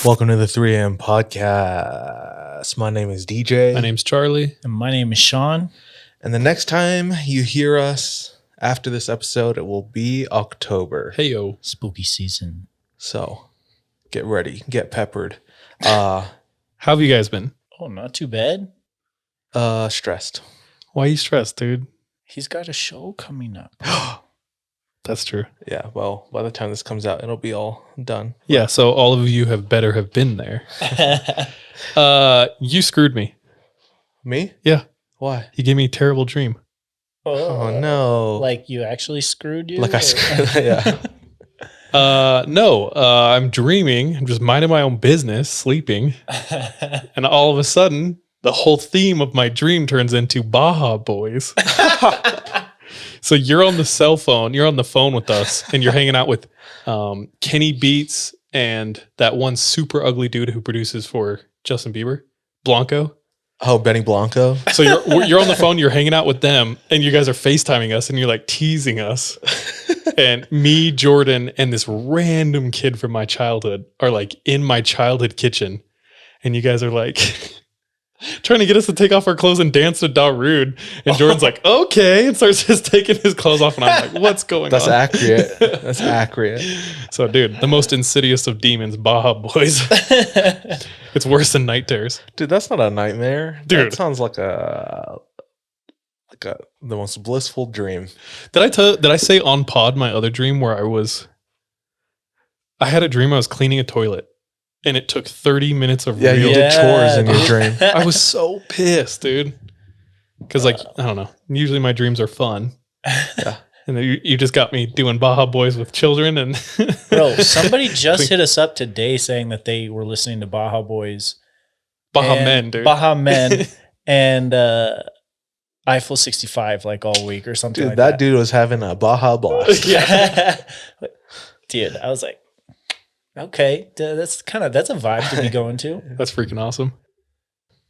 Welcome to the 3am podcast. My name is DeeJay. My name's Charlie. And my name is Sean. And the next time you hear us after this episode, it will be October. Hey, yo. Spooky season. So get ready, get peppered. How have you guys been? Oh, not too bad. Stressed. Why are you stressed, dude? He's got a show coming up. That's true. Yeah, well, by the time this comes out, it'll be all done. Yeah, so all of you have been there. You screwed me. Me? Yeah. Why? You gave me a terrible dream. Oh, no. Like you actually screwed you? Like I screwed, yeah. No, I'm dreaming. I'm just minding my own business, sleeping. And all of a sudden, the whole theme of my dream turns into Baja Boys. So you're on the cell phone, you're on the phone with us, and you're hanging out with Kenny Beats and that one super ugly dude who produces for Justin Bieber, Blanco. Oh, Benny Blanco. So you're on the phone, you're hanging out with them, and you guys are FaceTiming us, and you're like teasing us. And me, Jordan, and this random kid from my childhood are like in my childhood kitchen, and you guys are like trying to get us to take off our clothes and dance to Darude. And Jordan's like, okay, and starts just taking his clothes off, and I'm like, what's going That's on? accurate. That's accurate. So, dude, the most insidious of demons, Baja Boys. It's worse than night terrors. Dude, that's not a nightmare. Dude. That sounds like the most blissful dream. Did I say on pod my other dream where I had a dream I was cleaning a toilet and it took 30 minutes of real you did chores in your dream. I was so pissed, dude. Because, like, I don't know. Usually my dreams are fun. Yeah. And then you just got me doing Baja Boys with children. And Bro, somebody just hit us up today saying that they were listening to Baja Boys. Baja Men, dude. Baja Men and Eiffel 65 like all week or something Dude, like that dude was having a Baja blast. Yeah. Dude, I was like, okay, that's a vibe to be going to. That's freaking awesome.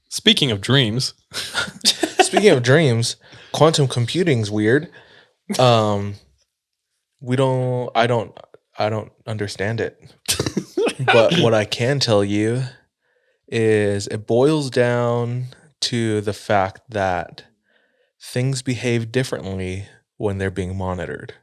Speaking of dreams. Speaking of dreams, quantum computing's weird. I don't understand it. But what I can tell you is it boils down to the fact that things behave differently when they're being monitored.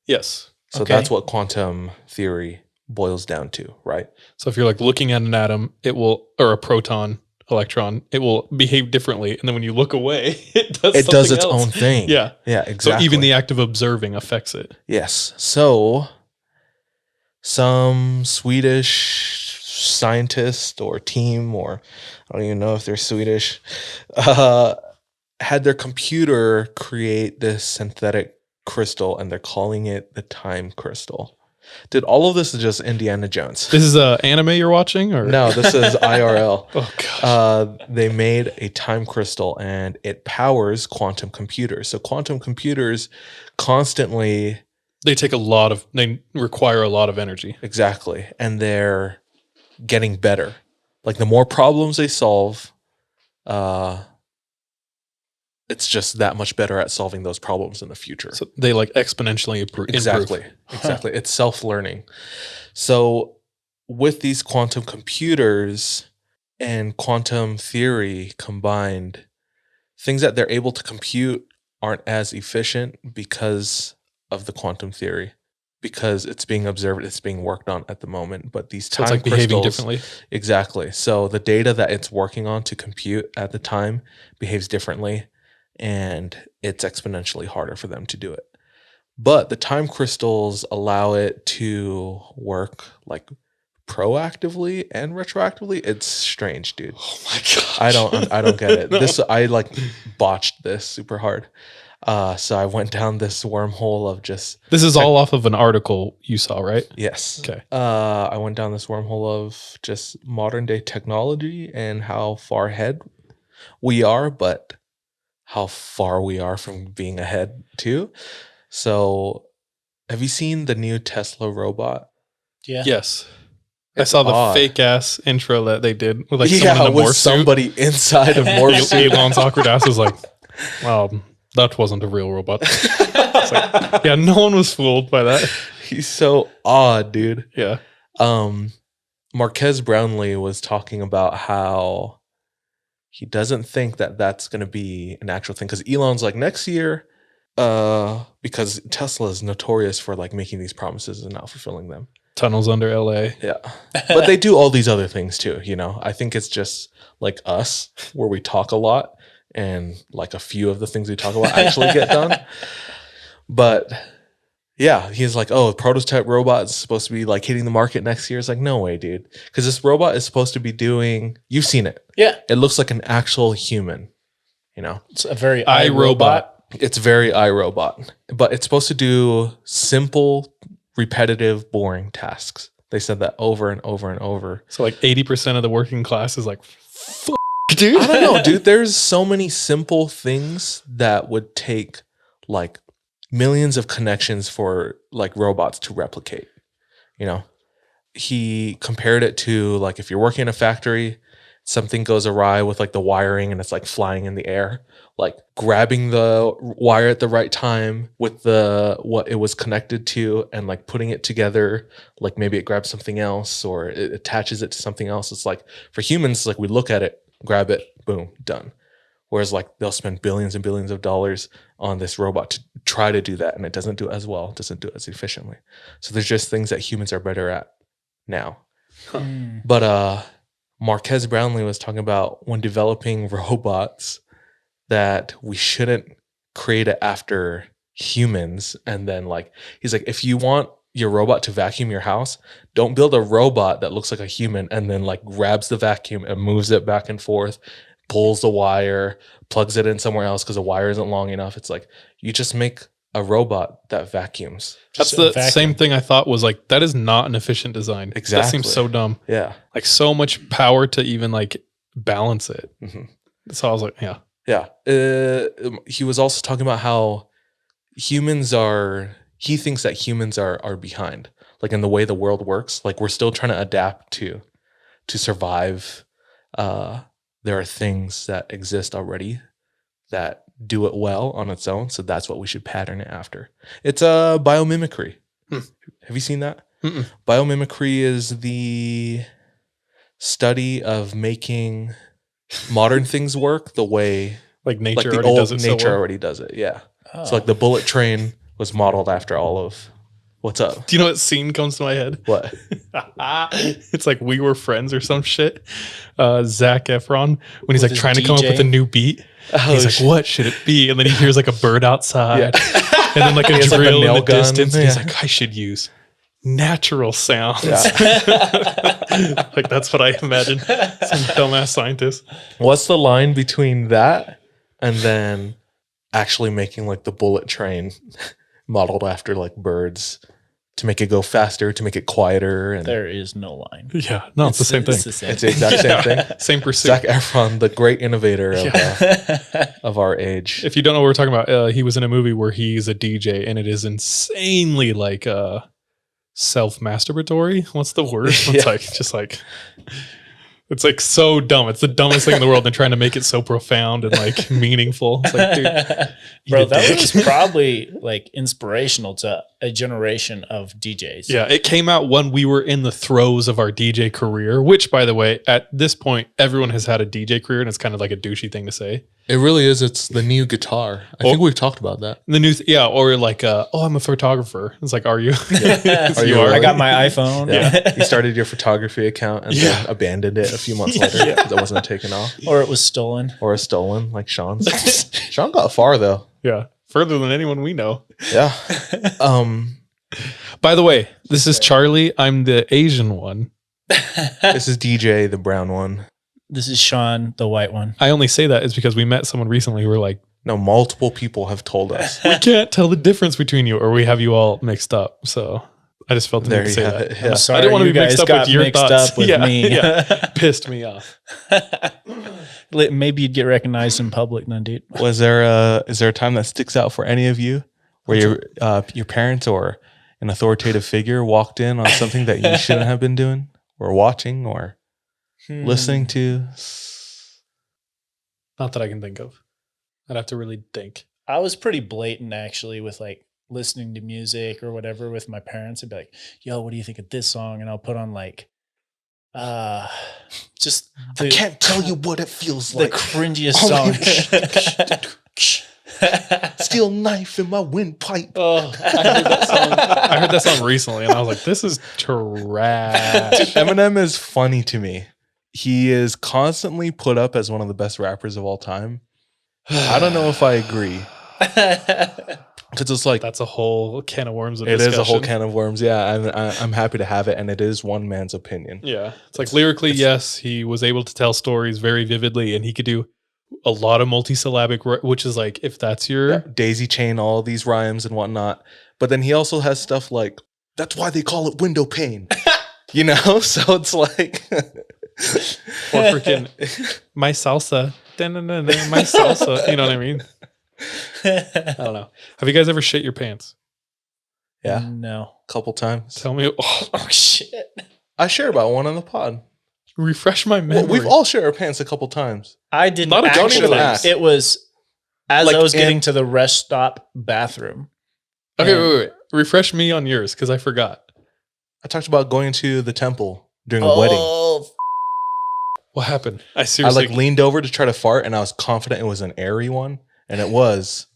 Yes. So Okay. that's what quantum theory boils down to, right? So if you're like looking at an atom, or a proton, electron, it will behave differently. And then when you look away, it does its else. own thing. Yeah. Yeah, exactly. So even the act of observing affects it. Yes. So some Swedish scientist or team, or I don't even know if they're Swedish, had their computer create this synthetic crystal, and they're calling it the time crystal. Dude, all of this is just Indiana Jones. This is anime you're watching? Or No, this is IRL. Oh, gosh. They made a time crystal, and it powers quantum computers. So quantum computers constantly... They require a lot of energy. Exactly. And they're getting better. Like the more problems they solve, it's just that much better at solving those problems in the future. So they like exponentially improve. Exactly. Exactly. It's self-learning. So with these quantum computers and quantum theory combined, things that they're able to compute aren't as efficient because of the quantum theory, because it's being observed, it's being worked on at the moment. But these So time it's like behaving crystals, differently. exactly. So the data that it's working on to compute at the time behaves differently, and it's exponentially harder for them to do it. But the time crystals allow it to work like proactively and retroactively. It's strange, dude. Oh my gosh. I don't get it. No. I like botched this super hard. So I went down this wormhole of just... This is all off of an article you saw, right? Yes. Okay. I went down this wormhole of just modern day technology and how far ahead we are, but how far we are from being ahead too. So have you seen the new Tesla robot? Yeah. Yes. I It's saw the odd. fake ass intro that they did with like someone in a with morph suit. somebody inside a morph suit. Elon's awkward ass was like, wow, that wasn't a real robot. It's like, yeah, no one was fooled by that. He's so odd, dude. Yeah. Marquez Brownlee was talking about how he doesn't think that that's going to be an actual thing, because Elon's like, next year, because Tesla is notorious for like making these promises and not fulfilling them. Tunnels under LA. Yeah. But they do all these other things too, you know. I think it's just like us, where we talk a lot and like a few of the things we talk about actually get done. But yeah, he's like, oh, prototype robot is supposed to be like hitting the market next year. It's like, no way, dude. Because this robot is supposed to be doing, you've seen it. Yeah. It looks like an actual human, you know. It's a very iRobot. It's very iRobot. But it's supposed to do simple, repetitive, boring tasks. They said that over and over and over. So like 80% of the working class is like, fuck, dude. I don't know, dude. There's so many simple things that would take like millions of connections for like robots to replicate, you know. He compared it to like if you're working in a factory, something goes awry with like the wiring and it's like flying in the air, like grabbing the wire at the right time with the what it was connected to and like putting it together, like maybe it grabs something else or it attaches it to something else. It's like for humans, like we look at it, grab it, boom, done. Whereas like they'll spend billions and billions of dollars on this robot to try to do that, and it doesn't do it as well, doesn't do it as efficiently. So there's just things that humans are better at now. But Marquez Brownlee was talking about when developing robots that we shouldn't create it after humans. And then like he's like, if you want your robot to vacuum your house, don't build a robot that looks like a human and then like grabs the vacuum and moves it back and forth, pulls the wire, plugs it in somewhere else because the wire isn't long enough. It's like you just make a robot that vacuums. That's the same thing I thought was like, that is not an efficient design. Exactly. That seems so dumb. Yeah. Like so much power to even like balance it. Mm-hmm. So I was like, yeah. Yeah. He was also talking about how he thinks that humans are behind, like in the way the world works. Like we're still trying to adapt to survive. There are things that exist already that do it well on its own. So that's what we should pattern it after. It's a biomimicry. Have you seen that? Mm-mm. Biomimicry is the study of making modern things work the way Like nature like the already old does it so nature well. already does it. Yeah. Oh. So like the bullet train was modeled after all of what's up? Do you know what scene comes to my head? What? It's like We Were Friends or some shit. Zac Efron, when he's With like his trying to come up DeeJay? with a new beat. He's like, what should it be? And then he hears like a bird outside. Yeah. And then like a He has, like, a drill in nail the gun. distance. And he's Yeah. like, I should use natural sounds. Yeah. Like that's what I imagine. Some dumbass scientist. What's the line between that and then actually making like the bullet train modeled after like birds to make it go faster, to make it quieter? And There is no line. Yeah. No, it's the same thing. It's the same. it's the exact same thing. Same pursuit. Zac Efron, the great innovator of our age. If you don't know what we're talking about, he was in a movie where he's a DJ and it is insanely like self-masturbatory. What's the word? It's Yeah. like just like it's like so dumb. It's the dumbest thing in the world. They're trying to make it so profound and like meaningful. It's like, dude, eat Bro, a that dick. was probably like inspirational to a generation of DJs. Yeah, it came out when we were in the throes of our DJ career, which, by the way, at this point, everyone has had a DJ career, and it's kind of like a douchey thing to say. It really is. It's the new guitar. I think we've talked about that. The news, yeah, or like, oh, I'm a photographer. It's like, are you? Are you I really? got my iPhone. Yeah. You started your photography account and Yeah. then abandoned it a few months later because it wasn't taken off. Or it was stolen. Or a stolen, like Sean's. Sean got far though. Yeah, further than anyone we know. Yeah. By the way, this is Charlie. I'm the Asian one. This is DeeJay, the brown one. This is Sean, the white one. I only say that is because we met someone recently who were like, No, multiple people have told us. we can't tell the difference between you, or we have you all mixed up. So I just felt the There need to you say have that. it. Yeah. I'm sorry, I didn't want to you be mixed guys up got with your mixed thoughts. up with Yeah, me. yeah. Pissed me off. Maybe you'd get recognized in public, then, dude. Is there a time that sticks out for any of you where your parents or an authoritative figure walked in on something that you shouldn't have been doing or watching or listening to? Not that I can think of. I'd have to really think. I was pretty blatant actually with like listening to music or whatever with my parents. I'd be like, yo, what do you think of this song? And I'll put on like Just I can't tell you what it feels the like. cringiest song. Steel knife in my windpipe. Oh, I heard that song. I heard that song recently, and I was like, "This is trash." Eminem is funny to me. He is constantly put up as one of the best rappers of all time. I don't know if I agree. Because it's like That's a whole can of worms. Of it discussion. is a whole can of worms. Yeah, I'm happy to have it, and it is one man's opinion. Yeah, it's like lyrically, yes, he was able to tell stories very vividly, and he could do a lot of multisyllabic, which is like if that's your daisy chain, all these rhymes and whatnot. But then he also has stuff like that's why they call it window pane. You know, so it's like or freaking my salsa, my salsa. You know what I mean? I don't know. Have you guys ever shit your pants? yeah, No. a couple times. Tell me. Oh shit. I share about one on the pod. Refresh my memory. Well, we've all shared our pants a couple times. I didn't Not a don't even actually. ask. It was as Like I was getting in- to the rest stop bathroom. Okay, And- wait. Refresh me on yours because I forgot. I talked about going to the temple during a wedding. Oh, What happened? I I seriously. like leaned over to try to fart, and I was confident it was an airy one, and it was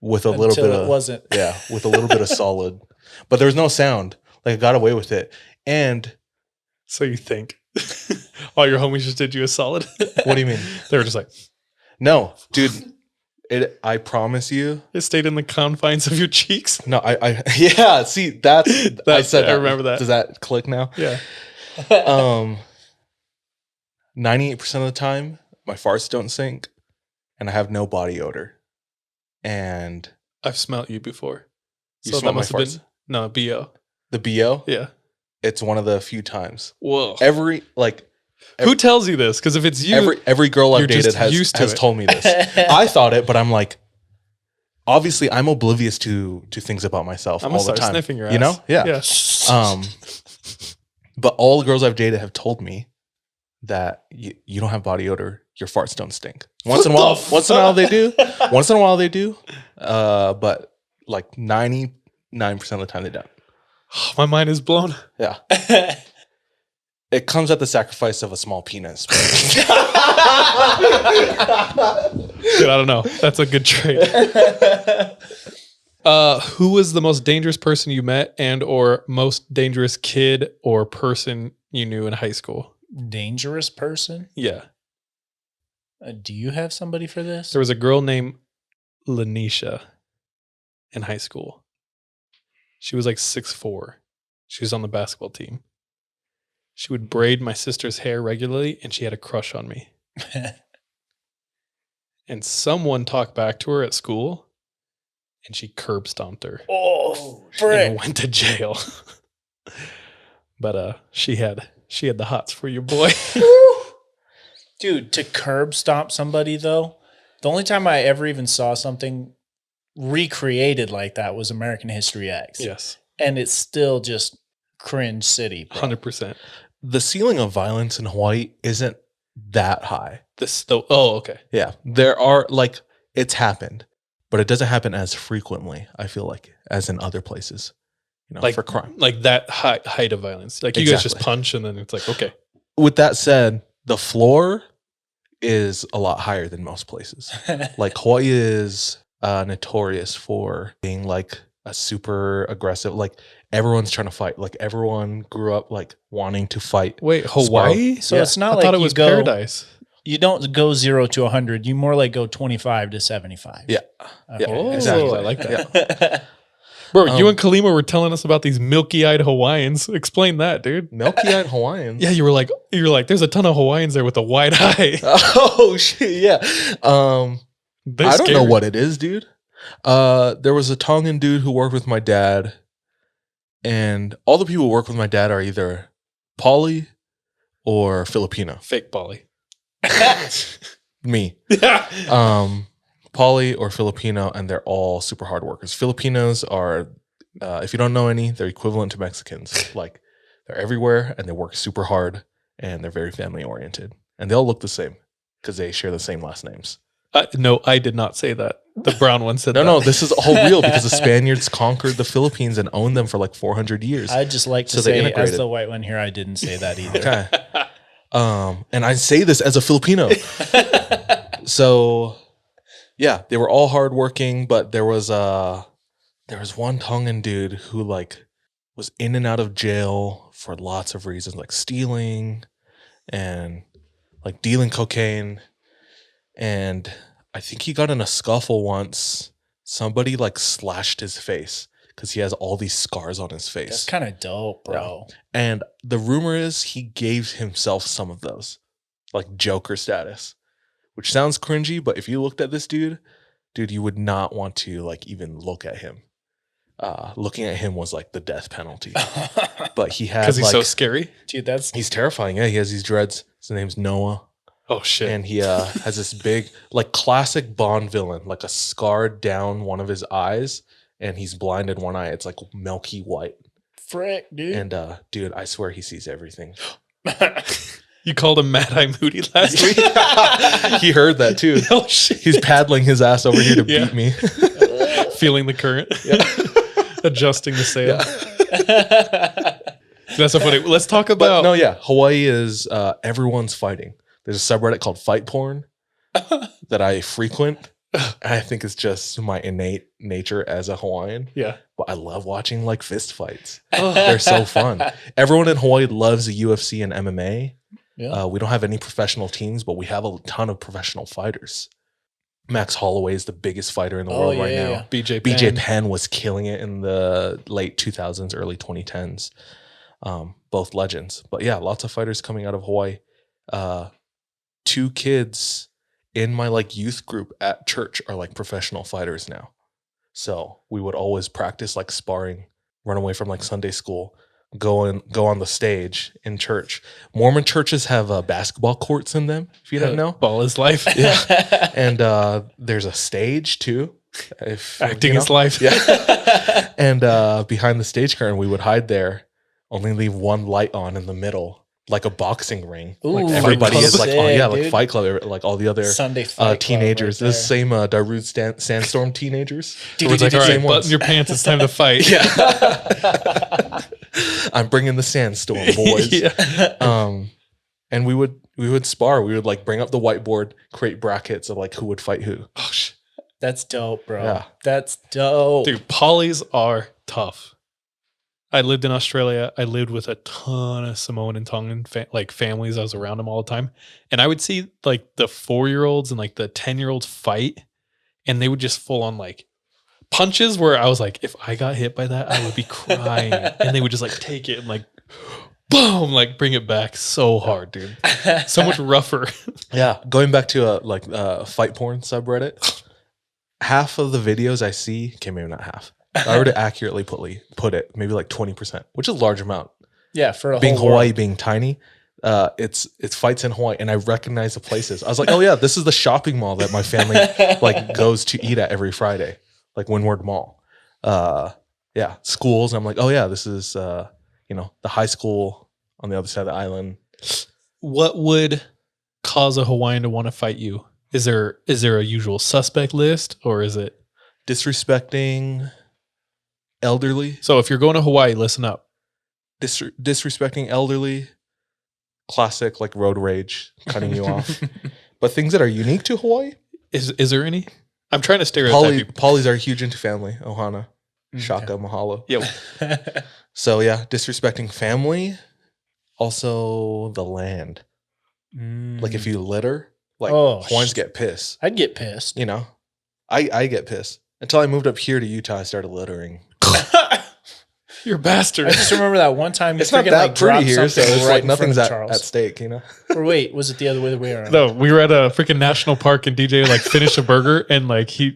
with a little until bit it of wasn't. yeah, with a little bit of solid, but there was no sound. Like I got away with it. And So you think all your homies just did you a solid? what do you mean? They were just like, No, dude. I promise you. it stayed in the confines of your cheeks. No, I yeah. See, that's I said. I remember that. Does that click now? Yeah. 98% of the time, my farts don't stink, and I have no body odor. And I've smelt you before. you So smell that my must have farts? been no BO. The BO, Yeah. it's one of the few times. Whoa. Every Who tells you this? Because if it's you, every girl I've you're just dated used to has it. told me this. I thought it, but I'm like, obviously, I'm oblivious to things about myself I'm all gonna the start time. sniffing your ass. You know, yeah. Yeah. But all the girls I've dated have told me that you don't have body odor. Your farts don't stink. Once in a while they do. Once in a while they do. But like 99% of the time they don't. My mind is blown. Yeah. It comes at the sacrifice of a small penis. Dude, I don't know. That's a good trait. Who was the most dangerous person you met and or most dangerous kid or person you knew in high school? Dangerous person? Yeah. Do you have somebody for this? There was a girl named Lanisha in high school. She was like 6'4". She was on the basketball team. She would braid my sister's hair regularly, and she had a crush on me. And someone talked back to her at school, and she curb stomped her Oh, and frick. went to jail. But she had the hots for you, boy. Dude, to curb stomp somebody, though, the only time I ever even saw something recreated like that was American History X. Yes, And it's still just cringe city. Bro. 100%. The ceiling of violence in Hawaii isn't that high. Oh, okay. Yeah. There are like it's happened, but it doesn't happen as frequently, I feel like, as in other places. You know, Like for crime. like that height of violence. Like you guys just Exactly. punch, and then it's like, okay. With that said, the floor is a lot higher than most places. Like Hawaii is notorious for being like a super aggressive, like everyone's trying to fight. Like everyone grew up like wanting to fight. Wait, Hawaii? So Yeah. it's not I like thought it you was go, paradise. You don't go 0 to 100. You more like go 25 to 75. Yeah. Okay. Oh, exactly. I like that. Yeah. Bro, you and Kalima were telling us about these milky-eyed Hawaiians. Explain that, dude. Milky-eyed Hawaiians. Yeah, you were like, there's a ton of Hawaiians there with a wide eye. Oh shit, yeah. They're I don't know scary. what it is, dude. There was a Tongan dude who worked with my dad, and all the people who work with my dad are either Poly or Filipino. Fake Polly. Me. Poly or Filipino, and they're all super hard workers. Filipinos are, if you don't know any, they're equivalent to Mexicans. Like they're everywhere and they work super hard and they're very family oriented. And they all look the same because they share the same last names. No, I did not say that. The brown one said that. No, this is all real because the Spaniards conquered the Philippines and owned them for like 400 years. I'd just like to So they say, as integrated. the white one here, I didn't say that either. Okay. And I say this as a Filipino. So, yeah, they were all hardworking, but there was one Tongan dude who like was in and out of jail for lots of reasons, like stealing and like dealing cocaine. And I think he got in a scuffle once. Somebody like slashed his face because he has all these scars on his face. That's kind of dope, bro. Yeah. And the rumor is he gave himself some of those, like Joker status, which sounds cringy, but if you looked at this dude, you would not want to like even look at him. Looking at him was like the death penalty. But he had Because he's like, so scary. Dude, he's terrifying. Yeah, he has these dreads. His name's Noah. Oh shit. And he has this big, like classic Bond villain, like a scar down one of his eyes, and he's blind in one eye. It's like milky white. frick, dude. And dude, I swear he sees everything. You called him Mad Eye Moody last week. He heard that too. Oh shit. He's paddling his ass over here to Yeah. beat me. Feeling the current. Adjusting the sail. Yeah. That's so funny. Let's talk But about no, yeah, Hawaii is everyone's fighting. There's a subreddit called Fight Porn that I frequent. I think it's just my innate nature as a Hawaiian. Yeah. But I love watching like fist fights. They're so fun. Everyone in Hawaii loves the UFC and MMA. Yeah. We don't have any professional teams, but we have a ton of professional fighters. Max Holloway is the biggest fighter in the world right now. yeah. BJ Penn was killing it in the late 2000s, early 2010s. Both legends. But yeah, lots of fighters coming out of Hawaii. 2 kids in my like youth group at church are like professional fighters now. So we would always practice like sparring, run away from like Sunday school, go on the stage in church. Mormon churches have basketball courts in them, if you don't know. Ball is life. Yeah. And there's a stage too. If Acting is life. Yeah. And behind the stage curtain, we would hide there, only leave one light on in the middle, like a boxing ring. Ooh, Like everybody is like, sick, oh yeah, like dude. Fight Club, like all the other Sunday Fight Club teenagers. right The same Darude Sandstorm teenagers. So it's like, all right, Same button ones. your pants. It's time to fight. Yeah. I'm bringing the sandstorm, boys. Yeah. And we would spar. We would like bring up the whiteboard, create brackets of like who would fight who. Oh shit. That's dope, bro. Yeah. That's dope. Dude, polys are tough. I lived in Australia. I lived with a ton of Samoan and Tongan families. I was around them all the time. And I would see like the 4-year-olds and like the 10-year-olds fight. And they would just full on like punches where I was like, if I got hit by that, I would be crying. And they would just like take it and like, boom, like bring it back so hard, dude. So much rougher. Yeah. Going back to a fight porn subreddit, half of the videos I see, okay, maybe not half. If I were to accurately put it, maybe like 20%, which is a large amount. Yeah, for a Being whole Hawaii, world. being tiny, it's fights in Hawaii, and I recognize the places. I was like, oh yeah, this is the shopping mall that my family like goes to eat at every Friday, like Windward Mall. Yeah, schools. I'm like, oh yeah, this is the high school on the other side of the island. What would cause a Hawaiian to want to fight you? Is there a usual suspect list, or is it Disrespecting elderly, so if you're going to Hawaii, listen up. disrespecting elderly, classic like road rage, cutting you off. But things that are unique to Hawaii, Is there any? I'm trying to stereotype you. Polys are huge into family. Ohana, Shaka, Mahalo. Yeah. So yeah, disrespecting family, also the land. Like if you litter, like Hawaiians get pissed. I'd get pissed. You know, I get pissed. Until I moved up here to Utah, I started littering. You're a bastard. I just remember that one time you It's not freaking that like dropped pretty here, so something it's right like in front nothing's of at Charles. stake, you know? Or wait, was it the other way around? No, we were at a freaking national park and DeeJay like finished a burger and like he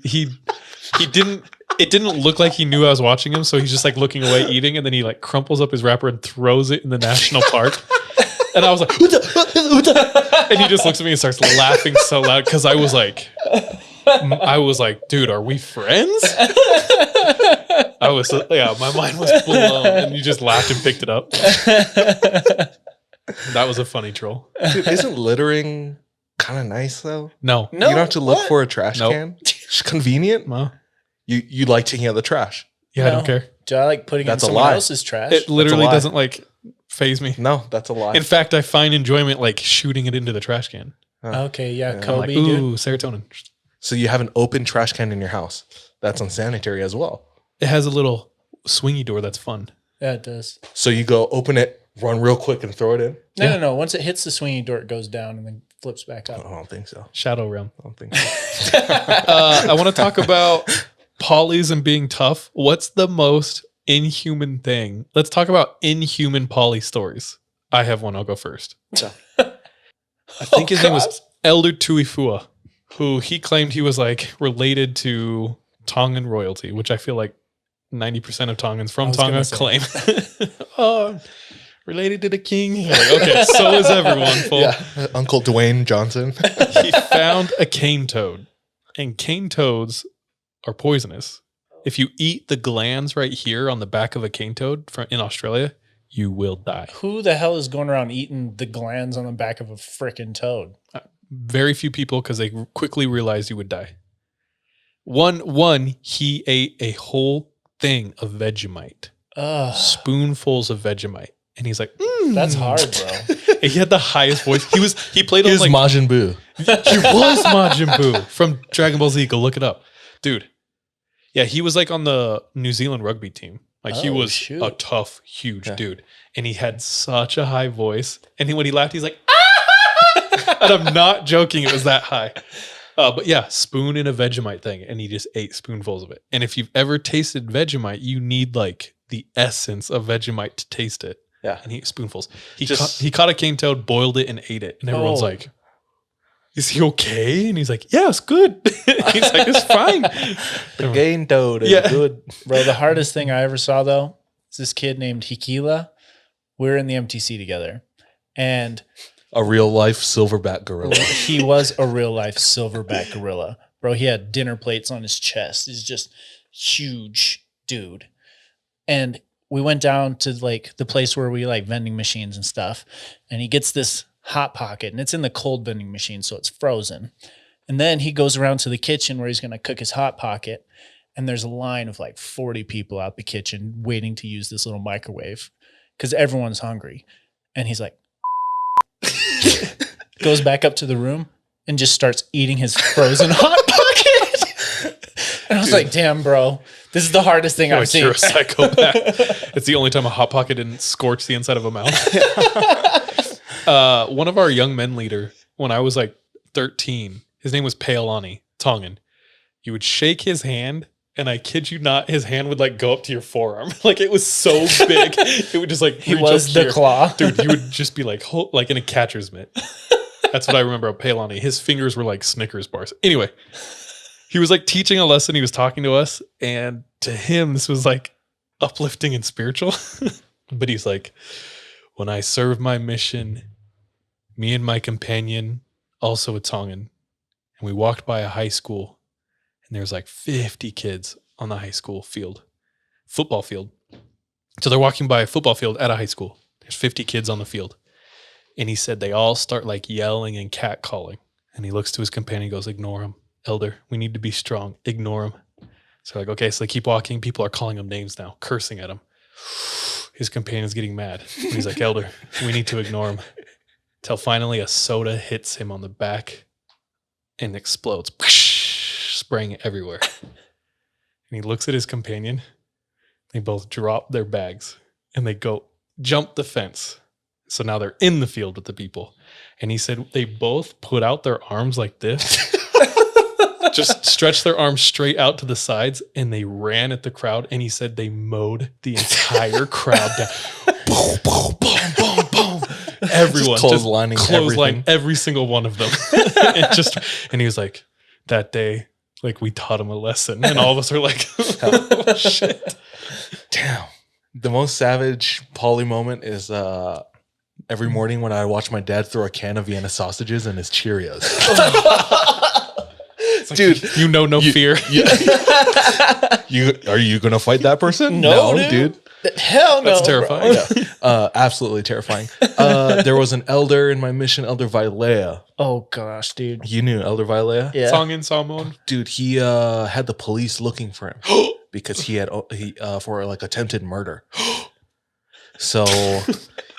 didn't. It didn't look like he knew I was watching him, so he's just like looking away eating, and then he like crumples up his wrapper and throws it in the national park. And I was like, and he just looks at me and starts laughing so loud because I was like, dude, are we friends? My mind was blown, and you just laughed and picked it up. That was a funny troll. Dude, isn't littering kind of nice though. No. You don't have to look what? for a trash Nope. can. It's convenient. No. You like taking out the trash. Yeah, I No. don't care. Do I like putting That's in a someone lie. else's trash? It literally lie. doesn't like phase me. No, that's a lie. In fact, I find enjoyment like shooting it into the trash can. Okay, yeah, Yeah. I'm Kobe, like, dude. ooh, serotonin. So you have an open trash can in your house. That's unsanitary as well. It has a little swingy door that's fun. Yeah, it does. So you go open it, run real quick, and throw it in. No. Once it hits the swinging door, it goes down and then flips back I up. don't think so. Shadow realm. I don't think so. I want to talk about polys and being tough. What's the most inhuman thing? Let's talk about inhuman poly stories. I have one. I'll go first. I think his name was Elder Tuifua, who he claimed he was like related to Tongan royalty, which I feel like 90% of Tongans from I was Tonga gonna say. claim. Oh, related to the king. You're like, okay, so is everyone. Fool. Yeah, Uncle Dwayne Johnson. He found a cane toad, and cane toads are poisonous. If you eat the glands right here on the back of a cane toad in Australia, you will die. Who the hell is going around eating the glands on the back of a frickin' toad? Very few people, because they quickly realized you would die. One, he ate a whole thing of Vegemite, Ugh, spoonfuls of Vegemite, and he's like, that's hard, bro. And he had the highest voice. He played He on was like Majin Buu. he was Majin Buu from Dragon Ball Z. Go look it up, dude. Yeah, he was like on the New Zealand rugby team. Like he Oh, was shoot. a tough, huge Yeah. dude, and he had such a high voice. And when he laughed, he's like, ah! And I'm not joking. It was that high. But yeah, spoon in a Vegemite thing, and he just ate spoonfuls of it. And if you've ever tasted Vegemite, you need like the essence of Vegemite to taste it. Yeah. And he ate spoonfuls. He Just- caught a cane toad, boiled it, and ate it. And everyone's Oh. like, "Is he okay?" And he's like, "Yeah, it's good." He's like, "It's fine." The game toad is Yeah. good. Bro, the hardest thing I ever saw though is this kid named Hikila. We were in the MTC together, and A real life silverback gorilla. he was a real life silverback gorilla. Bro, he had dinner plates on his chest. He's just huge dude. And we went down to like the place where we like vending machines and stuff. And he gets this hot pocket, and it's in the cold vending machine, so it's frozen. And then he goes around to the kitchen where he's going to cook his hot pocket. And there's a line of like 40 people out the kitchen waiting to use this little microwave because everyone's hungry. And he's like, goes back up to the room and just starts eating his frozen hot pocket. And I was like, damn, bro, this is the hardest thing I've Like, seen. you're a psychopath. It's the only time a hot pocket didn't scorch the inside of a mouth. One of our young men leader, when I was like 13, his name was Paolani, Tongan. You would shake his hand, and I kid you not, his hand would like go up to your forearm. Like it was so big. It would just like He reach was up the here. claw. Dude, you would just be like like in a catcher's mitt. That's what I remember of Paolani. His fingers were like Snickers bars. Anyway, he was like teaching a lesson. He was talking to us, and to him, this was like uplifting and spiritual. But he's like, when I served my mission, me and my companion, also a Tongan, and we walked by a high school, and there's like 50 kids on the high school football field. So they're walking by a football field at a high school. There's 50 kids on the field. And he said they all start like yelling and catcalling. And he looks to his companion and goes, ignore him. Elder, we need to be strong. Ignore him. So like, okay, so they keep walking. People are calling him names now, cursing at him. His companion's getting mad. And he's like, Elder, we need to ignore him. Till finally a soda hits him on the back and explodes, spraying everywhere. And he looks at his companion. They both drop their bags and they go jump the fence. So now they're in the field with the people. And he said they both put out their arms like this, just stretched their arms straight out to the sides, and they ran at the crowd. And he said they mowed the entire crowd down. Boom, boom, boom, boom, boom. Everyone just clotheslining clothesline everything. every single one of them. And he was like, that day, like we taught him a lesson. And all of us are like, oh, shit. Damn. The most savage poly moment is every morning when I watch my dad throw a can of Vienna sausages in his Cheerios. It's like, Dude, you know no fear. Are you gonna fight that person? No, dude. Hell no. That's bro. terrifying. Absolutely terrifying. There was an elder in my mission, Elder Vailea. Oh gosh, dude. You knew Elder Vailea? Yeah. Tongan Salmon. Dude, he had the police looking for him because he for like attempted murder. So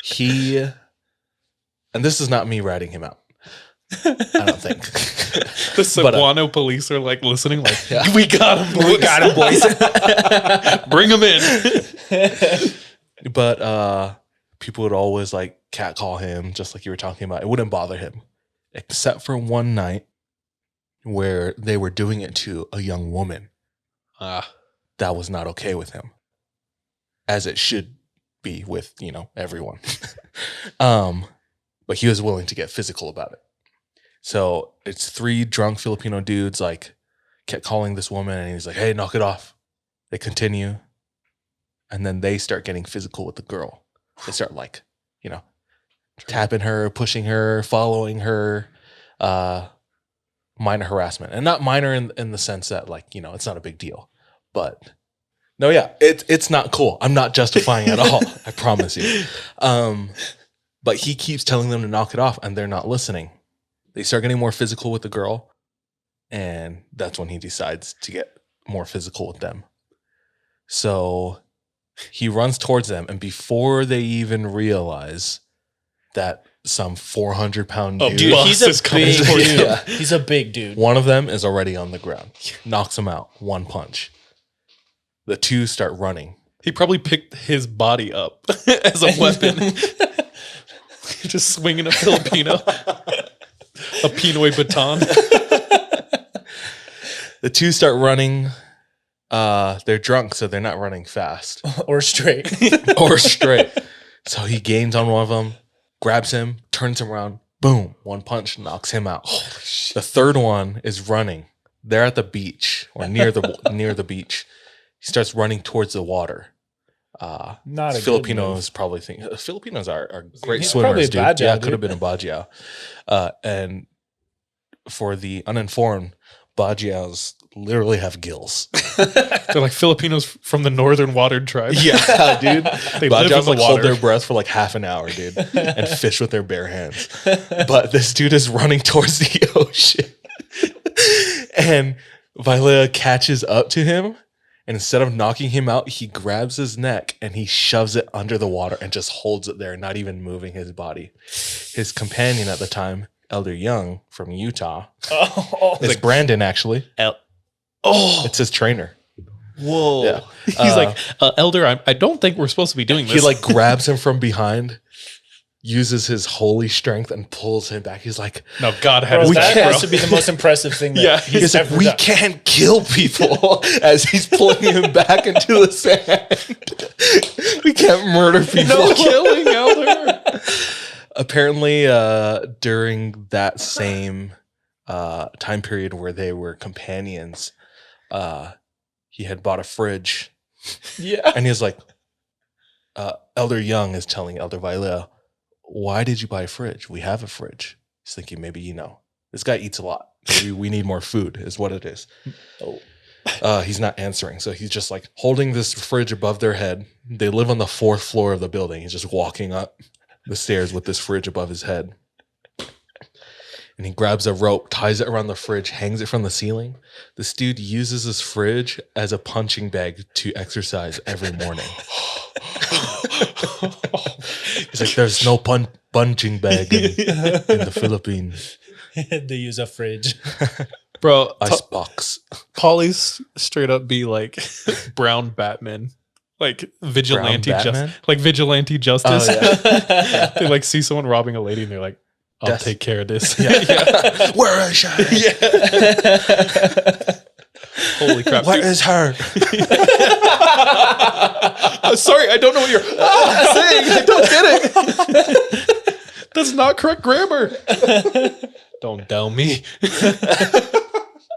he, and this is not me ratting him out. I don't think. The Cebuano police are like listening, like, we got him, boys. We got him, boys. Bring him in. But people would always like catcall him, just like you were talking about. It wouldn't bother him, except for one night where they were doing it to a young woman. That was not okay with him, as it should be with, everyone. But he was willing to get physical about it. So it's 3 drunk Filipino dudes like kept calling this woman, and he's like, "Hey, knock it off." They continue, and then they start getting physical with the girl. They start like, tapping her, pushing her, following her, minor harassment. And not minor in the sense that like, it's not a big deal. But no, yeah, it's not cool. I'm not justifying at all. I promise you. But he keeps telling them to knock it off, and they're not listening. They start getting more physical with the girl, and that's when he decides to get more physical with them. So he runs towards them, and before they even realize that some 400-pound dude, Dude, he's a big dude. Yeah. He's a big dude. One of them is already on the ground. Knocks him out. 1 punch. The 2 start running. He probably picked his body up as a weapon. Just swinging a Filipino. A Pinoy baton. The 2 start running. They're drunk, so they're not running fast. Or straight. Or straight. So he gains on one of them, grabs him, turns him around, boom, 1 punch, knocks him out. The 3rd one is running. They're at the beach or near the beach. He starts running towards the water. Not a Filipinos probably think Filipinos are great He's swimmers, probably a dude. Bajiao, Yeah, dude. could have been a Bajiao. And for the uninformed, Bajiaos literally have gills. They're like Filipinos from the northern watered tribe. Yeah, dude. They live in Bajiaos the like hold water. their breath for like half an hour, dude, and fish with their bare hands. But this dude is running towards the ocean, and Vailea catches up to him. And instead of knocking him out, he grabs his neck and he shoves it under the water and just holds it there, not even moving his body. His companion at the time, Elder Young from Utah, it's Brandon actually. It's his trainer. Whoa. Yeah. He's like, Elder, I don't think we're supposed to be doing this. He like grabs him from behind, uses his holy strength and pulls him back. He's like, no, God had Bro, his that back, has bro. to be the most impressive thing that Yeah, he's like, ever we done. can't kill people as he's pulling him back into the sand. We can't murder people. No killing, Elder. Apparently, during that same time period where they were companions, he had bought a fridge. Yeah. And he was like, Elder Young is telling Elder Vailea, "Why did you buy a fridge? We have a fridge." He's thinking, maybe, this guy eats a lot. Maybe we need more food is what it is. He's not answering. So he's just like holding this fridge above their head. They live on the 4th floor of the building. He's just walking up the stairs with this fridge above his head. And he grabs a rope, ties it around the fridge, hangs it from the ceiling. This dude uses his fridge as a punching bag to exercise every morning. He's like, there's no punching bag in the Philippines. They use a fridge. Bro, Icebox. Polly's straight up be like brown Batman. Like vigilante Brown Batman? vigilante justice. Oh, yeah. They like see someone robbing a lady and they're like, I'll Yes. take care of this. Yeah. Where is she? Holy crap. Where Dude, is her? sorry, I don't know what you're saying. I don't get it. That's not correct grammar. Don't tell me.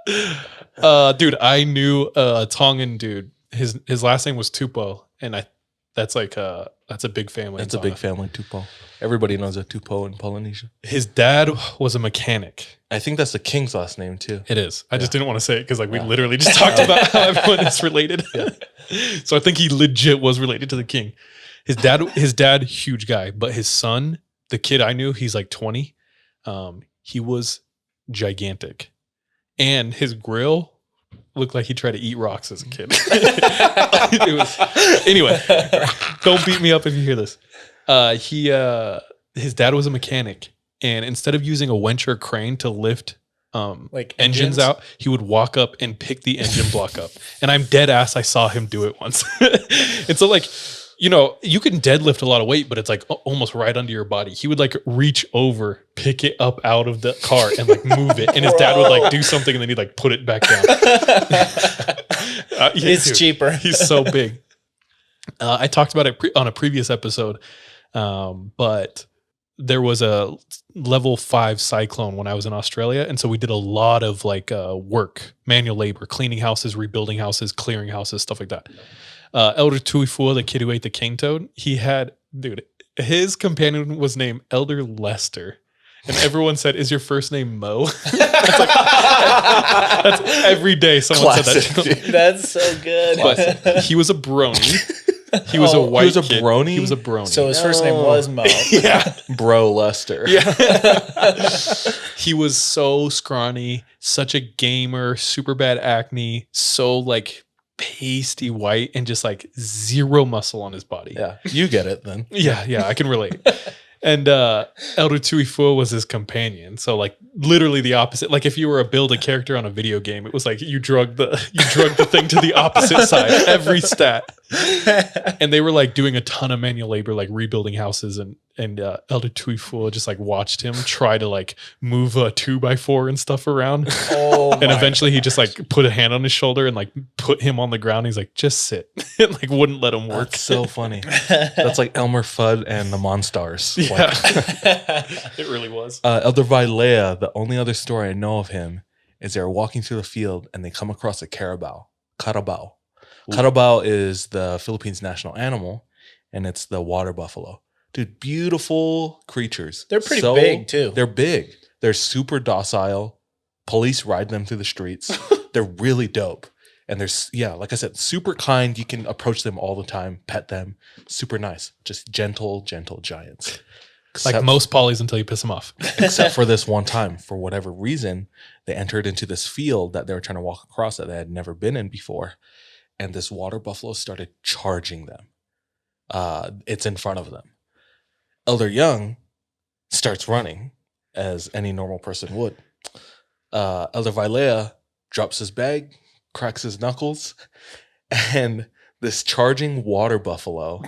Dude, I knew a Tongan dude. His last name was Tupou, and that's a big family. It's a big family, Tupou. Everybody knows a Tupou in Polynesia. His dad was a mechanic. I think that's the king's last name too. It is. I just didn't want to say it because we literally just talked about how everyone is related. So I think he legit was related to the king. His dad, huge guy, but his son, the kid I knew, he's like 20. He was gigantic, and his grill looked like he tried to eat rocks as a kid. Anyway, don't beat me up if you hear this. His dad was a mechanic, and instead of using a winch or crane to lift like engines out, he would walk up and pick the engine block up. And I'm dead ass, I saw him do it once. And so like, you know, you can deadlift a lot of weight, but it's like almost right under your body. He would like reach over, pick it up out of the car and like move it. And his dad would like do something and then he'd like put it back down. It's cheaper. He's so big. I talked about it on a previous episode, but there was a level 5 cyclone when I was in Australia. And so we did a lot of like work, manual labor, cleaning houses, rebuilding houses, clearing houses, stuff like that. Elder Tuifua, the kid who ate the king toad, his companion was named Elder Lester. And everyone said, "Is your first name Mo?" That's every day someone said that. That's so good. But he was a brony. He was a white He was a kid. brony? He was a brony. So his first name was Mo. yeah. Bro Lester. Yeah. He was so scrawny, such a gamer, super bad acne, so like pasty white and just like zero muscle on his body. Yeah. You get it then. Yeah, I can relate. And Elder Tuifua was his companion. So like literally the opposite. Like if you were a build a character on a video game, it was like you drug the thing to the opposite side, every stat. And they were like doing a ton of manual labor, like rebuilding houses, and Elder Tuifua just like watched him try to like move a 2x4 and stuff around. And eventually he just like put a hand on his shoulder and like put him on the ground. He's like, just sit. And like wouldn't let him work. That's so funny. That's like Elmer Fudd and the Monstars. Yeah. Like, It really was. Elder Vailea, the only other story I know of him is they're walking through the field and they come across a carabao. Carabao is the Philippines' national animal, and it's the water buffalo. Dude, beautiful creatures. They're pretty big, too. They're big. They're super docile. Police ride them through the streets. They're really dope. And they're, like I said, super kind. You can approach them all the time, pet them. Super nice. Just gentle giants. Like most polys until you piss them off. Except for this one time. For whatever reason, they entered into this field that they were trying to walk across that they had never been in before. And this water buffalo started charging them. It's in front of them. Elder Young starts running, as any normal person would. Elder Vailea drops his bag, cracks his knuckles, and this charging water buffalo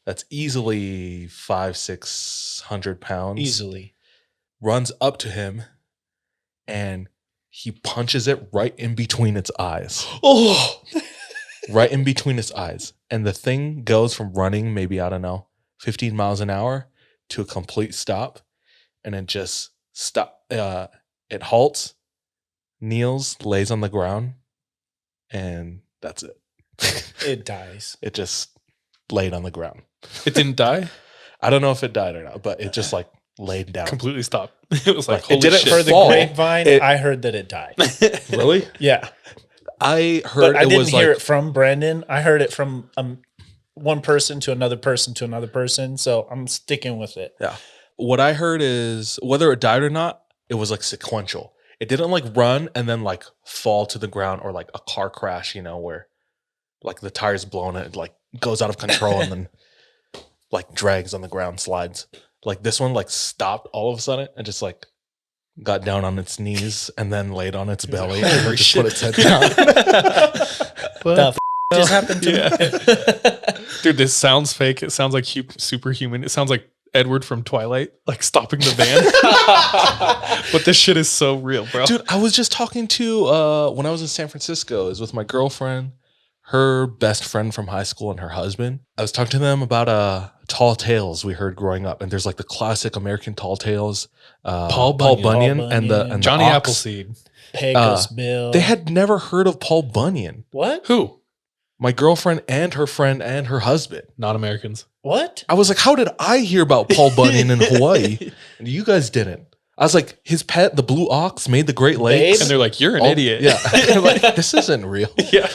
that's easily 500-600 pounds Easily. runs up to him, and he punches it right in between its eyes. Oh, Right in between its eyes. And the thing goes from running maybe, 15 miles an hour to a complete stop. And it just it halts, kneels, lays on the ground, and that's it. It dies. It just laid on the ground. it didn't die? I don't know if it died or not, but it just like laid down. Completely stopped. It was like, It holy didn't shit. For the fall. grapevine, I heard that it died. Really? Yeah. I heard But I it didn't was hear like it from Brandon. I heard it from one person to another person to another person. So I'm sticking with it. Yeah. What I heard is whether it died or not, it was like sequential. It didn't like run and then like fall to the ground or like a car crash, where like the tire's blown and it like goes out of control and then like drags on the ground, slides. Like this one like stopped all of a sudden and just like got down on its knees and then laid on its belly and then just put its head down. The just happened to me. Dude, this sounds fake. It sounds like superhuman. It sounds like Edward from Twilight, like stopping the van. But this shit is so real, bro. Dude, I was just talking to when I was in San Francisco, I was with my girlfriend, her best friend from high school, and her husband. I was talking to them about tall tales we heard growing up, and there's like the classic American tall tales. Paul Bunyan and the Johnny ox. Appleseed. Pecos Bill. They had never heard of Paul Bunyan. What? Who? My girlfriend and her friend and her husband. Not Americans. What? I was like, how did I hear about Paul Bunyan in Hawaii? And you guys didn't. I was like, his pet, the blue ox, made the Great Lakes. And they're like, you're an idiot. Yeah. They're like, this isn't real. Yeah.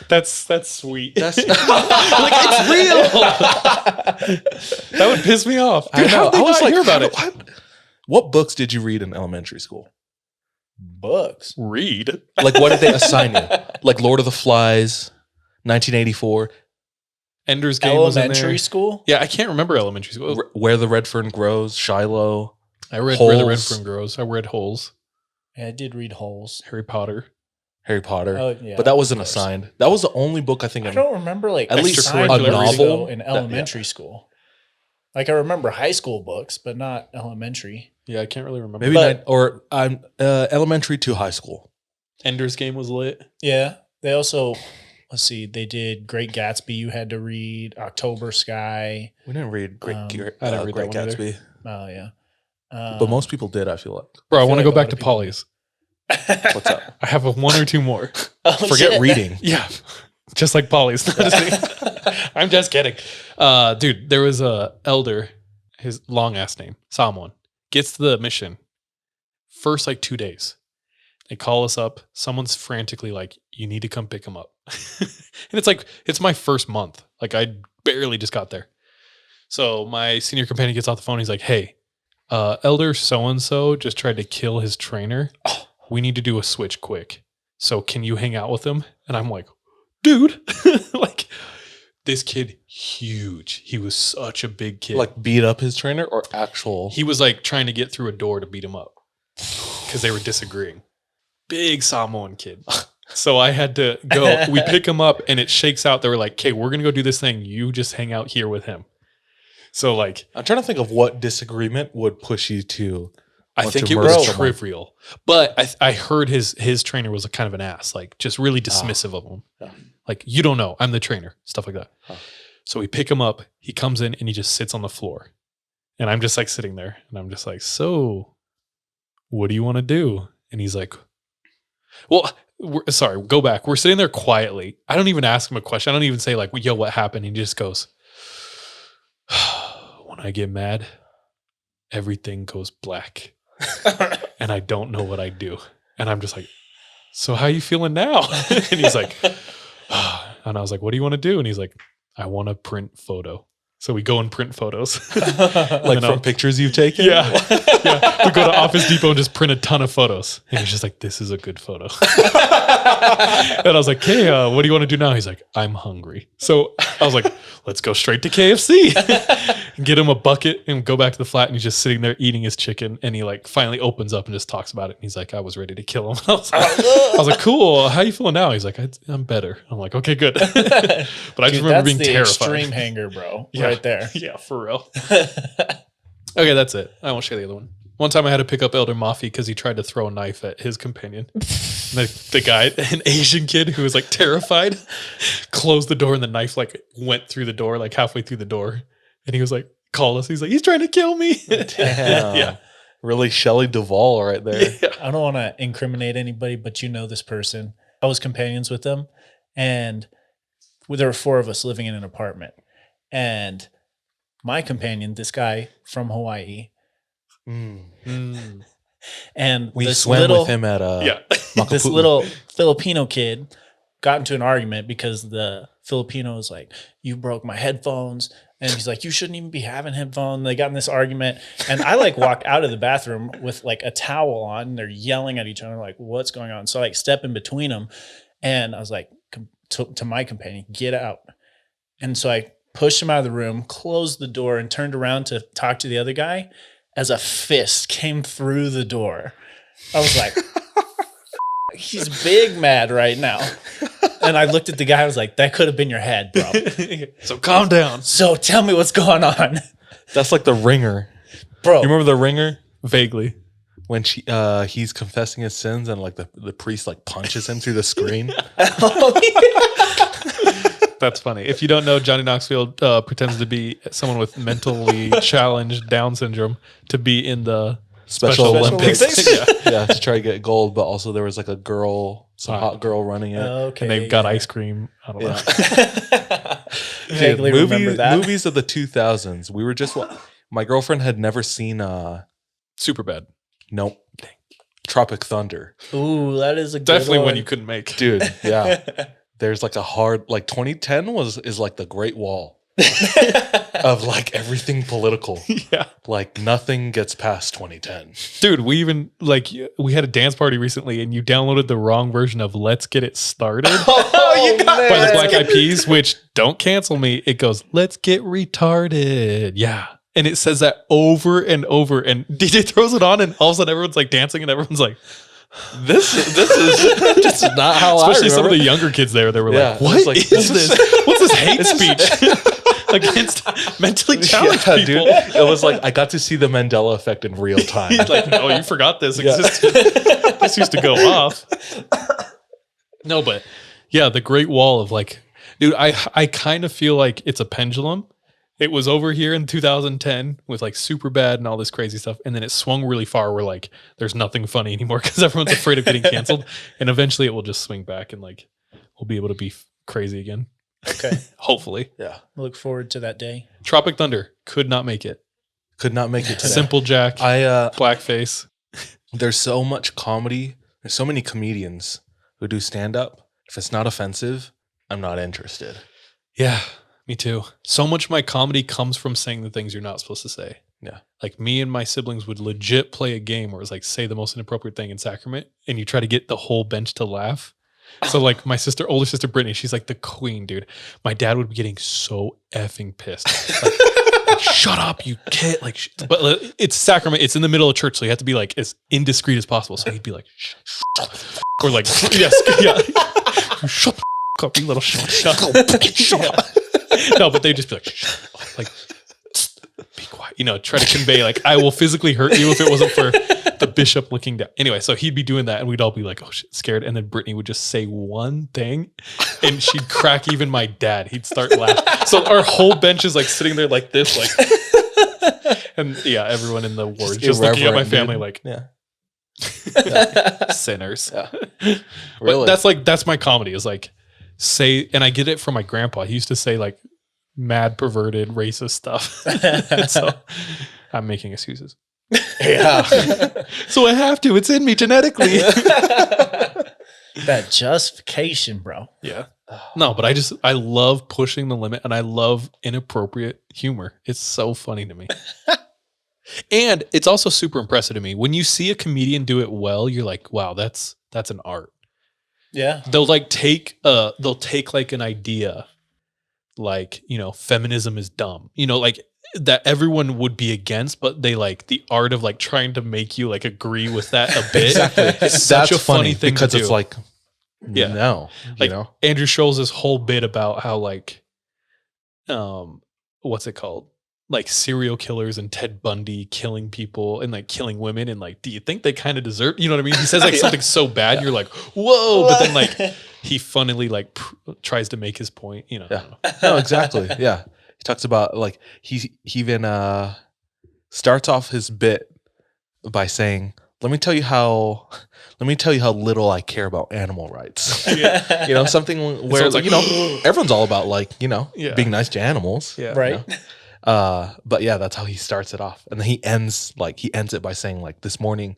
That's sweet. That's Like, it's real. That would piss me off. Dude, how did I was like, hear about it? What books did you read in elementary school? Books. Read. Like, what did they assign you? Like Lord of the Flies, 1984, Ender's Game was in there. Elementary school? Yeah, I can't remember elementary school. Where the Red Fern Grows, Shiloh. I read Where the Red Holes. Fern Grows. I read Holes. Yeah, I did read Holes. Harry Potter. Harry Potter. Oh, yeah, but that wasn't of course. assigned. That was the only book I think I don't remember like At least assigned a books, novel though, in that- elementary school. Like I remember high school books, but not elementary. Yeah, I can't really remember. maybe But- elementary to high school. Ender's Game was lit. Yeah. They also, let's see, they did Great Gatsby. You had to read October Sky. We didn't read Great, I didn't read Great that one either. Gatsby, Oh yeah. but most people did. I feel like. Bro, I feel want to like go a back lot to of people- Polly's. What's up? I have one or two more. Oh, Forget shit. reading. Yeah. Just like Polly's. I'm just kidding. Dude, there was a elder, his long ass name, Someone, gets to the mission. First like 2 days. They call us up. Someone's frantically like, you need to come pick him up. And it's like, it's my first month. Like I barely just got there. So my senior companion gets off the phone. He's like, hey, elder so-and-so just tried to kill his trainer. We need to do a switch quick. So can you hang out with him? And I'm like, dude, like this kid, huge. He was such a big kid. Like beat up his trainer or actual? He was like trying to get through a door to beat him up because they were disagreeing. Big Samoan kid. So I had to go. We pick him up and it shakes out. They were like, okay, we're going to go do this thing. You just hang out here with him. So like, I'm trying to think of what disagreement would push you to. I want think to it murder was someone. trivial, but I heard his trainer was a kind of an ass, like just really dismissive of him. Yeah. Like, you don't know, I'm the trainer, stuff like that. Huh. So we pick him up. He comes in and he just sits on the floor. And I'm just like sitting there and I'm just like, so what do you want to do? And he's like, well, sorry, go back. We're sitting there quietly. I don't even ask him a question. I don't even say like, yo, what happened? He just goes, when I get mad, everything goes black. And I don't know what I do. And I'm just like, so how you feeling now? And he's like, and I was like, what do you want to do? And he's like, I want to print photo. So we go and print photos. Like from pictures you've taken? Yeah. Yeah. We go to Office Depot and just print a ton of photos. And he's just like, this is a good photo. And I was like, hey, what do you want to do now? He's like, I'm hungry. So I was like, let's go straight to KFC. Get him a bucket and go back to the flat. And he's just sitting there eating his chicken. And he like finally opens up and just talks about it. And he's like, I was ready to kill him. I was like, cool. How you feeling now? He's like, I'm better. I'm like, okay, good. But I just remember being terrified. Extreme hanger, bro. Yeah. Right there. Yeah, for real. Okay, that's it. I won't share the other one. One time I had to pick up Elder Mafi because he tried to throw a knife at his companion. And the guy, an Asian kid who was like terrified, closed the door and the knife like went through the door, like halfway through the door. And he was like, called us. He's like, he's trying to kill me. Damn. Yeah. Really Shelley Duvall right there. Yeah. I don't want to incriminate anybody, but you know this person. I was companions with them, and there were 4 of us living in an apartment. And my companion, this guy from Hawaii, Mm. and We this swam little, with him at Yeah. this Makapu'u. little Filipino kid got into an argument because the Filipino was like, you broke my headphones. And he's like, you shouldn't even be having headphones. They got in this argument. And I like walk out of the bathroom with like a towel on. And they're yelling at each other like, what's going on? So I like step in between them. And I was like, to my companion, get out. And so I pushed him out of the room, closed the door, and turned around to talk to the other guy as a fist came through the door. I was like, he's big mad right now. And I looked at the guy. I was like, that could have been your head, bro. So calm down. So tell me what's going on. That's like the Ringer. Bro. You remember the Ringer? Vaguely. When he's confessing his sins and like the priest like punches him through the screen. That's funny. If you don't know, Johnny Knoxville pretends to be someone with mentally challenged Down syndrome to be in the Special Olympics. Yeah. Yeah, to try to get gold, but also there was like a girl, some hot girl running it. Okay. And they've got ice cream. I don't know. Yeah. Vaguely remember that. Movies of the 2000s. We were just my girlfriend had never seen Super bad. Tropic Thunder. Ooh, that is a good Definitely one. one you couldn't make. Dude, yeah. there's like a hard, like 2010 is like the Great Wall of like everything political. Yeah. Like nothing gets past 2010. Dude, we even like we had a dance party recently and you downloaded the wrong version of Let's Get It Started you got by the Black Eyed Peas, which don't cancel me. It goes, let's get retarded. Yeah. And it says that over and over. And DJ throws it on and all of a sudden everyone's like dancing and everyone's like, This is just not how especially I some of remember. the younger kids there, they were Yeah, like, what it's is like, this? What's this hate speech against mentally challenged Yeah, people? dude. It was like I got to see the Mandela effect in real time. Like, no, you forgot this Yeah. existed. This used to go off. No, but yeah, the Great Wall of like, dude, I kind of feel like it's a pendulum. It was over here in 2010 with like Superbad and all this crazy stuff. And then it swung really far where like there's nothing funny anymore because everyone's afraid of getting canceled. And eventually it will just swing back and like we'll be able to be crazy again. Okay. Hopefully. Yeah. Look forward to that day. Tropic Thunder could not make it. Could not make it today. Simple Jack, Blackface. There's so much comedy. There's so many comedians who do stand up. If it's not offensive, I'm not interested. Yeah, me too. So much of my comedy comes from saying the things you're not supposed to say. Yeah. Like me and my siblings would legit play a game where it's like say the most inappropriate thing in sacrament and you try to get the whole bench to laugh. So like my older sister Brittany, she's like the queen, dude. My dad would be getting so effing pissed. Like, shut up, you kid. Like, but it's sacrament. It's in the middle of church, so you have to be like as indiscreet as possible. So he'd be like, shut or like, yes, yeah, you shut the up, you little shut up. No, but they'd just be like, shut up. Like, be quiet. You know, try to convey like I will physically hurt you if it wasn't for the bishop looking down. Anyway, so he'd be doing that, and we'd all be like, "Oh shit," scared. And then Brittany would just say one thing, and she'd crack even my dad. He'd start laughing. So our whole bench is like sitting there like this, like, and yeah, everyone in the ward just looking at my family dude. like, Yeah. sinners. Yeah. But Really? that's my comedy is like say, and I get it from my grandpa. He used to say like mad, perverted, racist stuff. And so I'm making excuses. Yeah. So I have to. It's in me genetically. That justification, bro. Yeah. No, but I love pushing the limit and I love inappropriate humor. It's so funny to me. And it's also super impressive to me. When you see a comedian do it well, you're like, wow, that's an art. Yeah. They'll take like an idea like, you know, feminism is dumb. You know, like that everyone would be against, but they like the art of like trying to make you like agree with that a bit. Exactly. It's such a funny thing because to do. it's like, Yeah. no, Like you know, Andrew Scholl's whole bit about how like, what's it called? Like serial killers and Ted Bundy killing people and like killing women and like, do you think they kind of deserve? You know what I mean? He says like something so bad, you're like, whoa! But then like he funnily like tries to make his point. You know? I Yeah. don't know. No, exactly. Yeah. He talks about like he even starts off his bit by saying, let me tell you how little I care about animal rights. Yeah. You know, something where Sounds like, you know, everyone's all about like, you know, Yeah. being nice to animals. Yeah. Right. You know? But yeah, that's how he starts it off. And then he ends it by saying like, this morning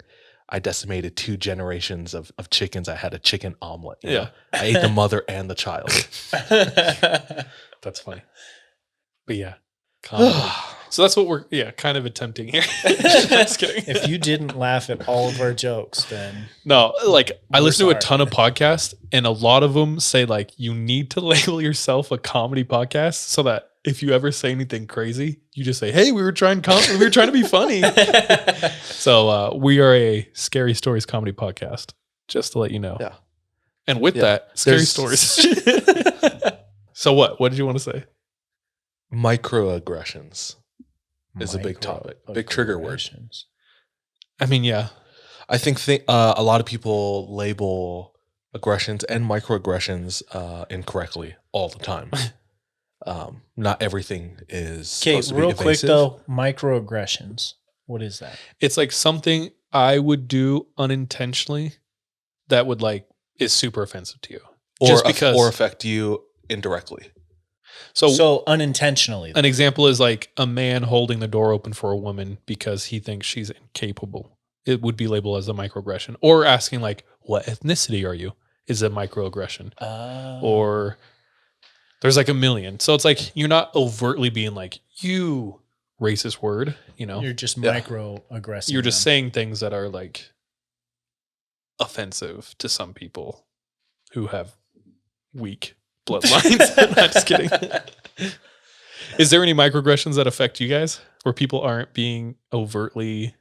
I decimated 2 generations of chickens. I had a chicken omelet. You know? I ate the mother and the child. That's funny. But yeah. Comedy. So that's what we're kind of attempting here. Just kidding. If you didn't laugh at all of our jokes, then No, like I We're listen to a sorry. ton of podcasts and a lot of them say like you need to label yourself a comedy podcast so that if you ever say anything crazy, you just say, "Hey, we were trying to be funny." So we are a Scary Stories comedy podcast, just to let you know. Yeah. And with Yeah. that, Scary There's- Stories. So what? What did you want to say? Microaggressions is a big topic, big trigger word. Microaggressions. I mean, yeah. I think a lot of people label aggressions and microaggressions incorrectly all the time. Not everything is Okay, supposed to be real quick evasive. though, microaggressions. What is that? It's like something I would do unintentionally that would like is super offensive to you. Just because or affect you indirectly. So unintentionally. an example is like a man holding the door open for a woman because he thinks she's incapable. It would be labeled as a microaggression. Or asking like, what ethnicity are you? is a microaggression. Oh. Or there's like a million. So it's like you're not overtly being like, you racist word, you know? You're just Yeah. microaggressing. You're just them. saying things that are like offensive to some people who have weak bloodlines. I'm just kidding. Is there any microaggressions that affect you guys where people aren't being overtly?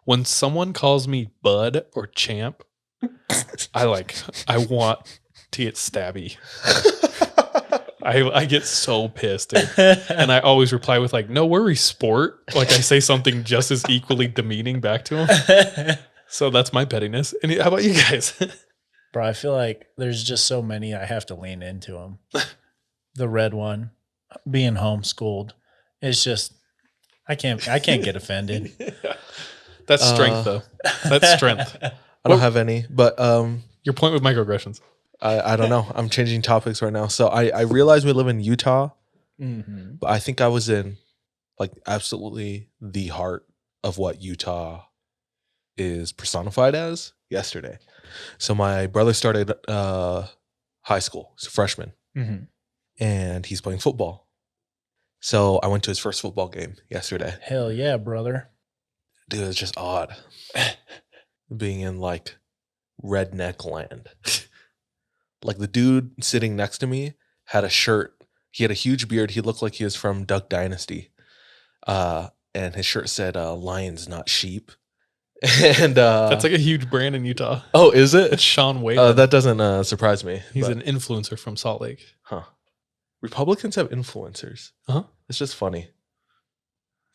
When someone calls me bud or champ, I want to get stabby. I get so pissed, dude. And I always reply with like, no worries, sport. Like I say something just as equally demeaning back to him. So that's my pettiness. And how about you guys? Bro, I feel like there's just so many I have to lean into them. The red one, being homeschooled, it's just I can't get offended. That's strength, though. That's strength. I don't have any, but Your point with microaggressions. I don't know. I'm changing topics right now. So I realize we live in Utah, Mm-hmm. but I think I was in like absolutely the heart of what Utah is personified as yesterday. So my brother started high school. He's a freshman, Mm-hmm. and he's playing football. So I went to his first football game yesterday. Hell yeah, brother. Dude, it's just odd being in like redneck land. Like the dude sitting next to me had a shirt. He had a huge beard. He looked like he was from Duck Dynasty. And his shirt said, lions, not sheep. And That's like a huge brand in Utah. oh, is It's it? Sean Wade. That doesn't surprise me. He's but- an influencer from Salt Lake. huh. Republicans have influencers. Uh-huh. It's just funny.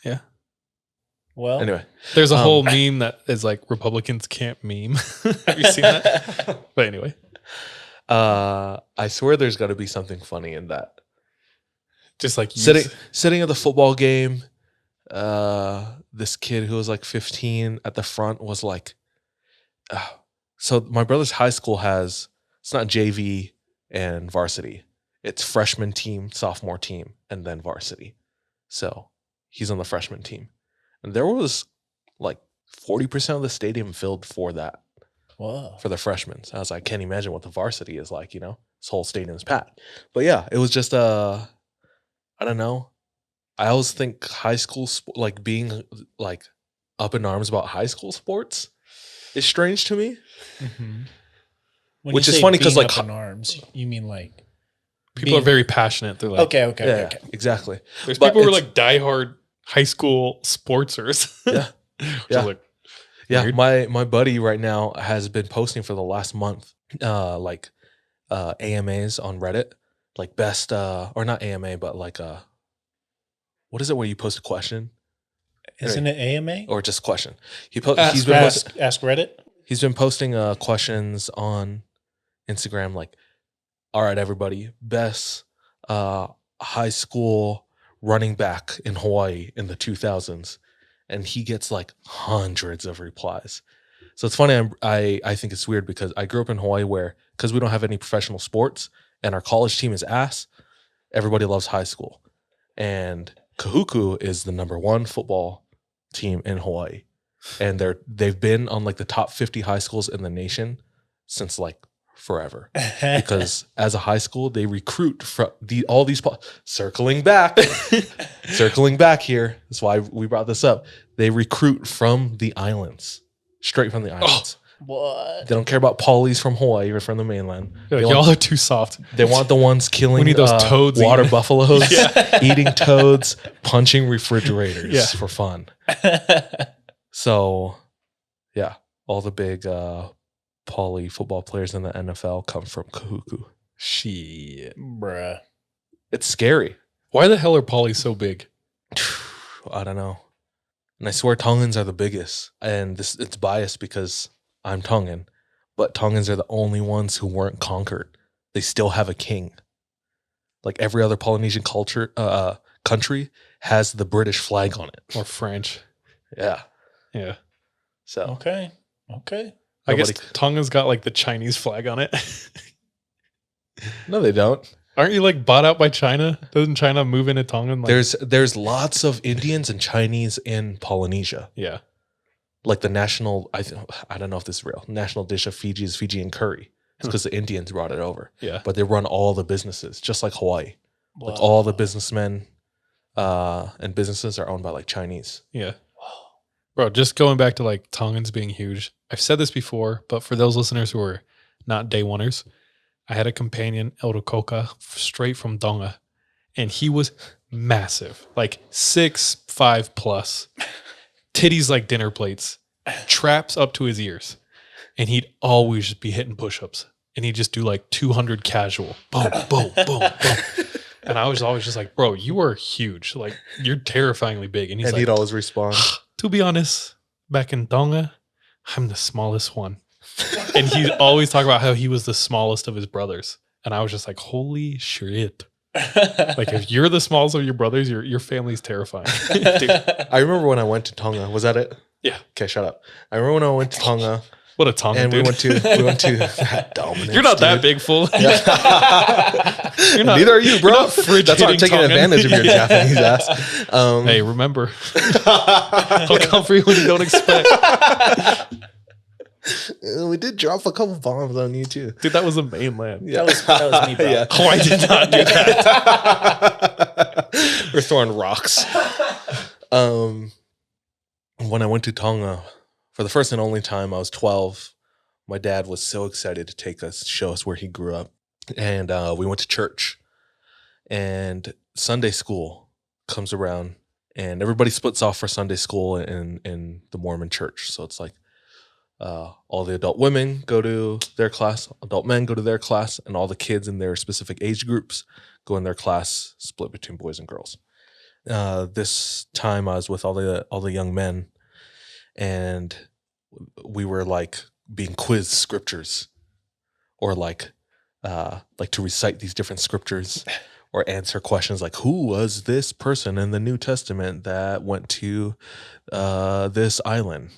Yeah. Well, Anyway, There's a whole meme that is like Republicans can't meme. Have you seen that? But anyway, I swear there's got to be something funny in that. just like Sitting at the football game, this kid who was like 15 at the front was like, so my brother's high school has, it's not JV and varsity. It's freshman team, sophomore team, and then varsity. So he's on the freshman team. And there was like 40% of the stadium filled for that, whoa. for the freshmen. So I was like, I can't imagine what the varsity is like, you know? This whole stadium's packed. But yeah, it was just, I don't know. I always think high school, like being like up in arms about high school sports is strange to me. Mm-hmm. Which is funny 'cause, like, up in arms, you mean like people are very passionate. They're like, okay. Yeah, exactly. There's But people who are it's- like diehard high school sportsers. Yeah. Which Yeah. is like, Yeah, weird. my buddy right now has been posting for the last month, AMAs on Reddit, like best or not AMA, but like what is it where you post a question Isn't it AMA? or just question? He's Ask Reddit. He's been posting questions on Instagram, like, all right, everybody, best high school running back in Hawaii in the 2000s, and he gets like hundreds of replies. So it's funny. I think it's weird because I grew up in Hawaii where, because we don't have any professional sports and our college team is ass, everybody loves high school. And Kahuku is the #1 football team in Hawaii. And they've been on like the top 50 high schools in the nation since like forever. Because as a high school, they recruit from all these circling back here. That's why we brought this up. They recruit from the islands, straight from the islands. What? They don't care about polys from Hawaii or from the mainland. Like, They y'all want, are too soft. they want the ones killing We need those toads water eating. buffaloes, eating toads, punching refrigerators Yeah. for fun. So, yeah, all the big poly football players in the NFL come from Kahuku. Shit. Bruh. It's scary. Why the hell are polys so big? I don't know. And I swear Tongans are the biggest. And it's biased because I'm Tongan. But Tongans are the only ones who weren't conquered. They still have a king. Like every other Polynesian country has the British flag on it. Or French. Yeah. Yeah. So Okay. I guess Nobody- Tonga's got like the Chinese flag on it. no, they don't. Aren't you like bought out by China? Doesn't China move into Tongan? Like, There's lots of Indians and Chinese in Polynesia. yeah. Like the national, I don't know if this is real. National dish of Fiji is Fijian curry. It's because the Indians brought it over. Yeah. But they run all the businesses, just like Hawaii. Like Wow. all the businessmen and businesses are owned by like Chinese. Yeah. Bro, just going back to like Tongans being huge. I've said this before, but for those listeners who are not day oneers, I had a companion, El Rococa, straight from Tonga, and he was massive, like 6'5" plus, titties like dinner plates, traps up to his ears, and he'd always just be hitting push-ups, and he'd just do like 200 casual, boom, boom, boom, boom. And I was always just like, bro, you are huge, like you're terrifyingly big. And he's And like, he'd always respond. to be honest, back in Tonga, I'm the smallest one. And he'd always talk about how he was the smallest of his brothers. And I was just like, holy shit. Like if you're the smallest of your brothers, your family's terrifying. Dude, I remember when I went to Tonga. Was that it? yeah. Okay, shut up. I remember when I went to Tonga What a Tongan and dude. we went to that dominance. You're not that dude. big, fool. Yeah. You're not, Neither are you, bro. you're not fridge That's why I'm hitting taking Tongan. advantage of your Yeah. Japanese ass. Hey, remember, I'll come for you when you don't expect. We did drop a couple bombs on you too. Dude, that was the mainland. Yeah. That was me, bro. Yeah. Oh, I did not do that. We're throwing rocks. When I went to Tonga for the first and only time, I was 12. My dad was so excited to take us, show us where he grew up. And we went to church. And Sunday school comes around and everybody splits off for Sunday school in the Mormon church. So it's like all the adult women go to their class, adult men go to their class, and all the kids in their specific age groups go in their class, split between boys and girls. This time I was with all the young men, and we were like being quizzed scriptures, or like to recite these different scriptures, or answer questions like, who was this person in the New Testament that went to this island?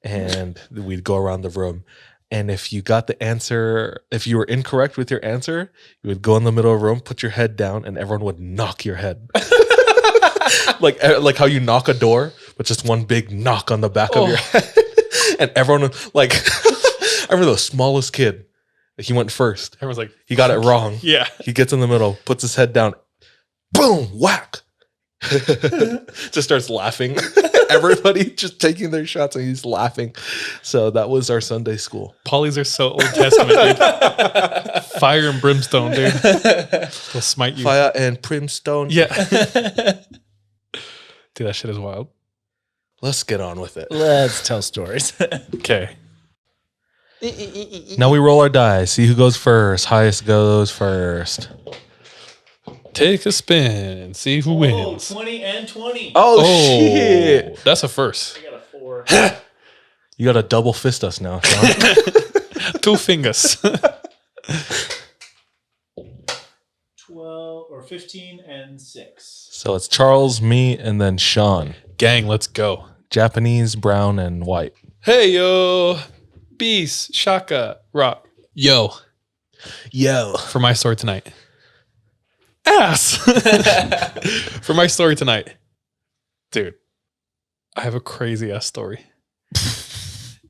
And we'd go around the room. And if you got the answer, if you were incorrect with your answer, you would go in the middle of the room, put your head down, and everyone would knock your head. like how you knock a door, but just one big knock on the back of your head. And everyone, like, I remember the smallest kid. He went first. Everyone's like, He got it wrong. yeah. He gets in the middle, puts his head down, boom, whack. Just starts laughing. Everybody just taking their shots and he's laughing. So that was our Sunday school. Polys are so Old Testament, dude. Fire and brimstone, dude. They'll smite you. Fire and brimstone. Yeah. Dude, that shit is wild. Let's get on with it. Let's tell stories. Okay. Now we roll our dice. See who goes first. Highest goes first. Take a spin and see who wins. 20 and 20. Oh, shit. That's a first. I got a 4. You got to double fist us now, Sean. 2 fingers. 12 or 15 and 6. So it's Charles, me, and then Sean. Gang, let's go. Japanese, brown, and white. Hey, yo. Peace. Shaka. Rock. Yo. Yo. For my story tonight. Ass. For my story tonight. Dude, I have a crazy ass story.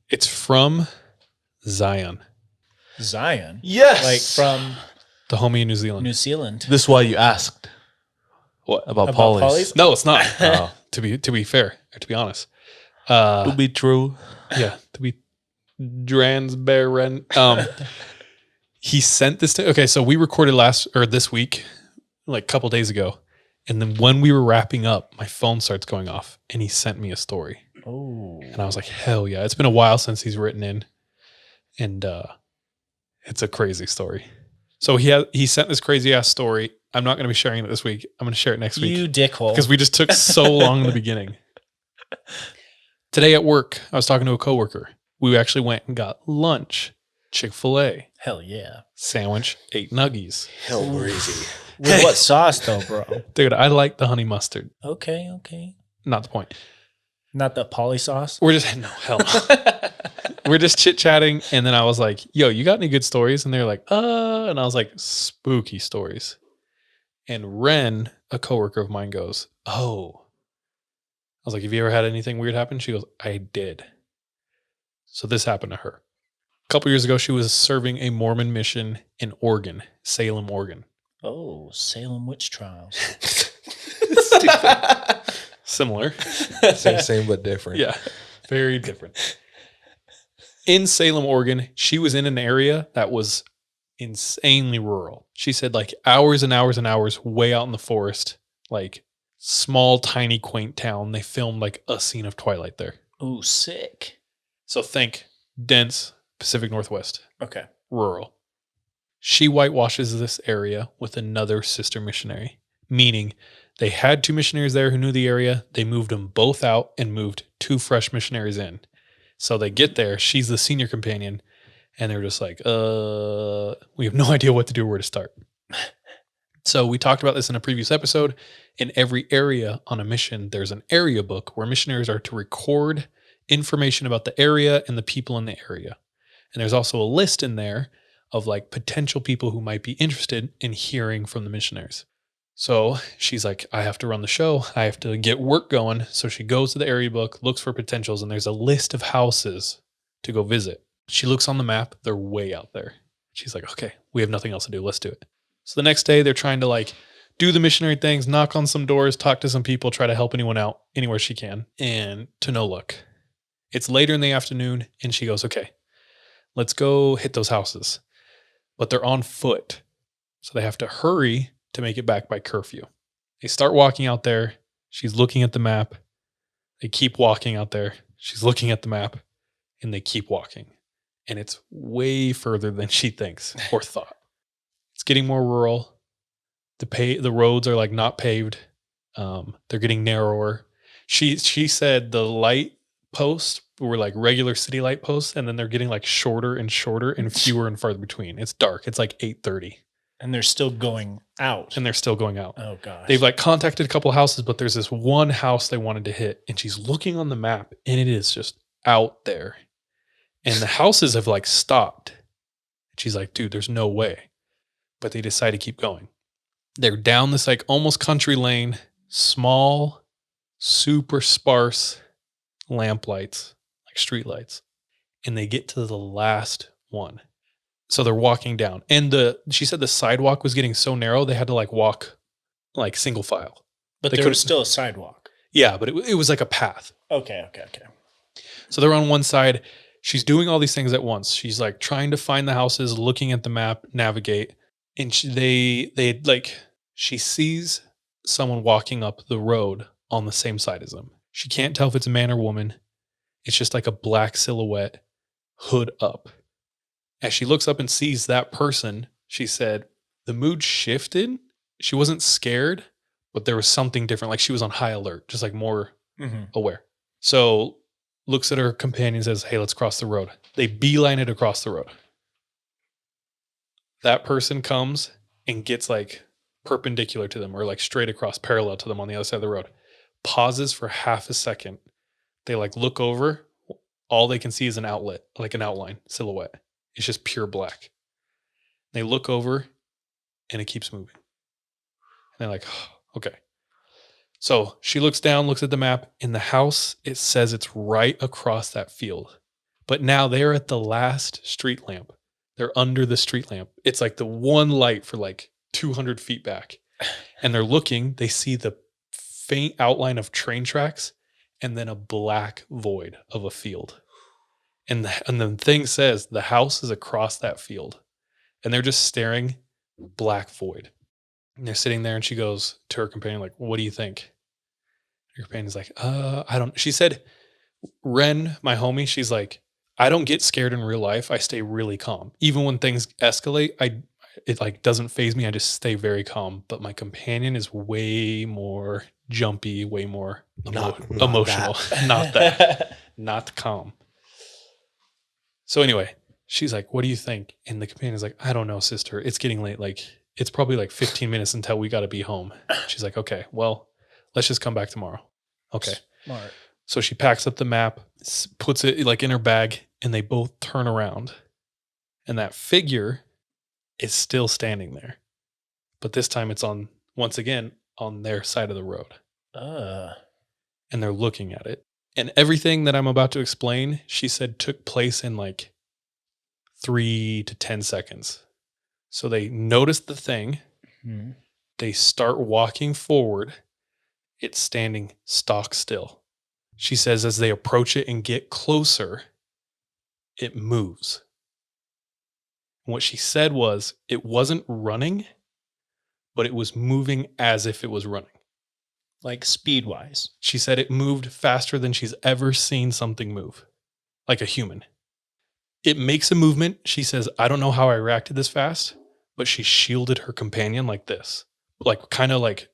It's from Zion, Zion. Yes. Like from the homie in New Zealand. New Zealand. This is why you asked What? about About Polly's. Polly's? No, it's not. Oh. To be fair, or to be honest. To be true. Yeah, to be transparent. He sent this to. Okay, so we recorded this week, like a couple days ago, and then when we were wrapping up, my phone starts going off, and he sent me a story, Oh. and I was like, hell yeah! It's been a while since he's written in, and it's a crazy story. So he sent this crazy ass story. I'm not going to be sharing it this week. I'm going to share it next week. You dickhole. Because we just took so long in the beginning. Today at work, I was talking to a coworker. We actually went and got lunch, Chick-fil-A, Hell yeah. sandwich, 8 nuggies. Hell breezy. With what sauce though, bro? Dude, I like the honey mustard. Okay. Not the point. Not the poly sauce? We're just, no, hell no. We're just chit-chatting, and then I was like, yo, you got any good stories? And they're like, and I was like, spooky stories. And Ren, a coworker of mine, goes, oh. I was like, have you ever had anything weird happen? She goes, I did. So this happened to her. A couple years ago, she was serving a Mormon mission in Oregon, Salem, Oregon. Oh, Salem witch trials. Stupid. Similar. Same but different. Yeah, very different. In Salem, Oregon, she was in an area that was insanely rural. She said like hours and hours and hours way out in the forest, like small, tiny, quaint town. They filmed like a scene of Twilight there. Oh, sick. So think dense Pacific Northwest, Okay. rural. She whitewashes this area with another sister missionary, meaning they had 2 missionaries there who knew the area. They moved them both out and moved 2 fresh missionaries in. So they get there. She's the senior companion. And they're just like, we have no idea what to do or where to start. So we talked about this in a previous episode. In every area on a mission, there's an area book where missionaries are to record information about the area and the people in the area. And there's also a list in there of like potential people who might be interested in hearing from the missionaries. So she's like, I have to run the show. I have to get work going. So she goes to the area book, looks for potentials, and there's a list of houses to go visit. She looks on the map. They're way out there. She's like, okay, we have nothing else to do. Let's do it. So the next day they're trying to like do the missionary things, knock on some doors, talk to some people, try to help anyone out anywhere she can, and to no luck. It's later in the afternoon and she goes, okay, let's go hit those houses. But they're on foot. So they have to hurry to make it back by curfew. They start walking out there. She's looking at the map. They keep walking out there. She's looking at the map and they keep walking. And it's way further than she thinks or thought. It's getting more rural. The roads are like not paved. They're getting narrower. She said the light posts were like regular city light posts, and then they're getting like shorter and shorter and fewer and farther between. It's dark. It's like 8:30. And they're still going out. And they're still going out. Oh, gosh. They've like contacted a couple houses, but there's this one house they wanted to hit. And she's looking on the map and it is just out there. And the houses have like stopped. She's like, dude, there's no way. But they decide to keep going. They're down this like almost country lane, small, super sparse lamp lights, like street lights. And they get to the last one. So they're walking down. And she said the sidewalk was getting so narrow, they had to like walk like single file. But They there was couldn't- still a sidewalk. Yeah, but it was like a path. Okay. So they're on one side. She's doing all these things at once. She's like trying to find the houses, looking at the map, navigate. And she sees someone walking up the road on the same side as them. She can't tell if it's a man or woman. It's just like a black silhouette, hood up. As she looks up and sees that person, she said the mood shifted. She wasn't scared, but there was something different. Like she was on high alert, just like more aware. So looks at her companion and says, hey, let's cross the road. They beeline it across the road. That person comes and gets like perpendicular to them or like straight across parallel to them on the other side of the road. Pauses for half a second. They like look over. All they can see is an outlet, like an outline, silhouette. It's just pure black. They look over and it keeps moving. And they're like, oh, okay. So she looks down, looks at the map. In the house, it says it's right across that field. But now they're at the last street lamp. They're under the street lamp. It's like the one light for like 200 feet back. And they're looking, they see the faint outline of train tracks and then a black void of a field. And the thing says the house is across that field. And they're just staring, black void. And they're sitting there and she goes to her companion like, what do you think? Her companion's like, I don't. She said, Ren, my homie, she's like, I don't get scared in real life. I stay really calm. Even when things escalate, it like doesn't faze me. I just stay very calm. But my companion is way more jumpy, way more emotional. Not that. Not calm. So anyway, she's like, what do you think? And the companion's like, I don't know, sister. It's getting late. Like, it's probably like 15 minutes until we got to be home. She's like, okay, well, let's just come back tomorrow. Okay. Smart. So she packs up the map, puts it like in her bag, and they both turn around. And that figure is still standing there. But this time it's once again, on their side of the road. And they're looking at it. And everything that I'm about to explain, she said took place in like 3 to 10 seconds. So they notice the thing. Mm-hmm. They start walking forward. It's standing stock still. She says as they approach it and get closer, it moves. And what she said was it wasn't running, but it was moving as if it was running. Like speed-wise. She said it moved faster than she's ever seen something move, like a human. It makes a movement. She says, I don't know how I reacted this fast, but she shielded her companion like this, like kind of like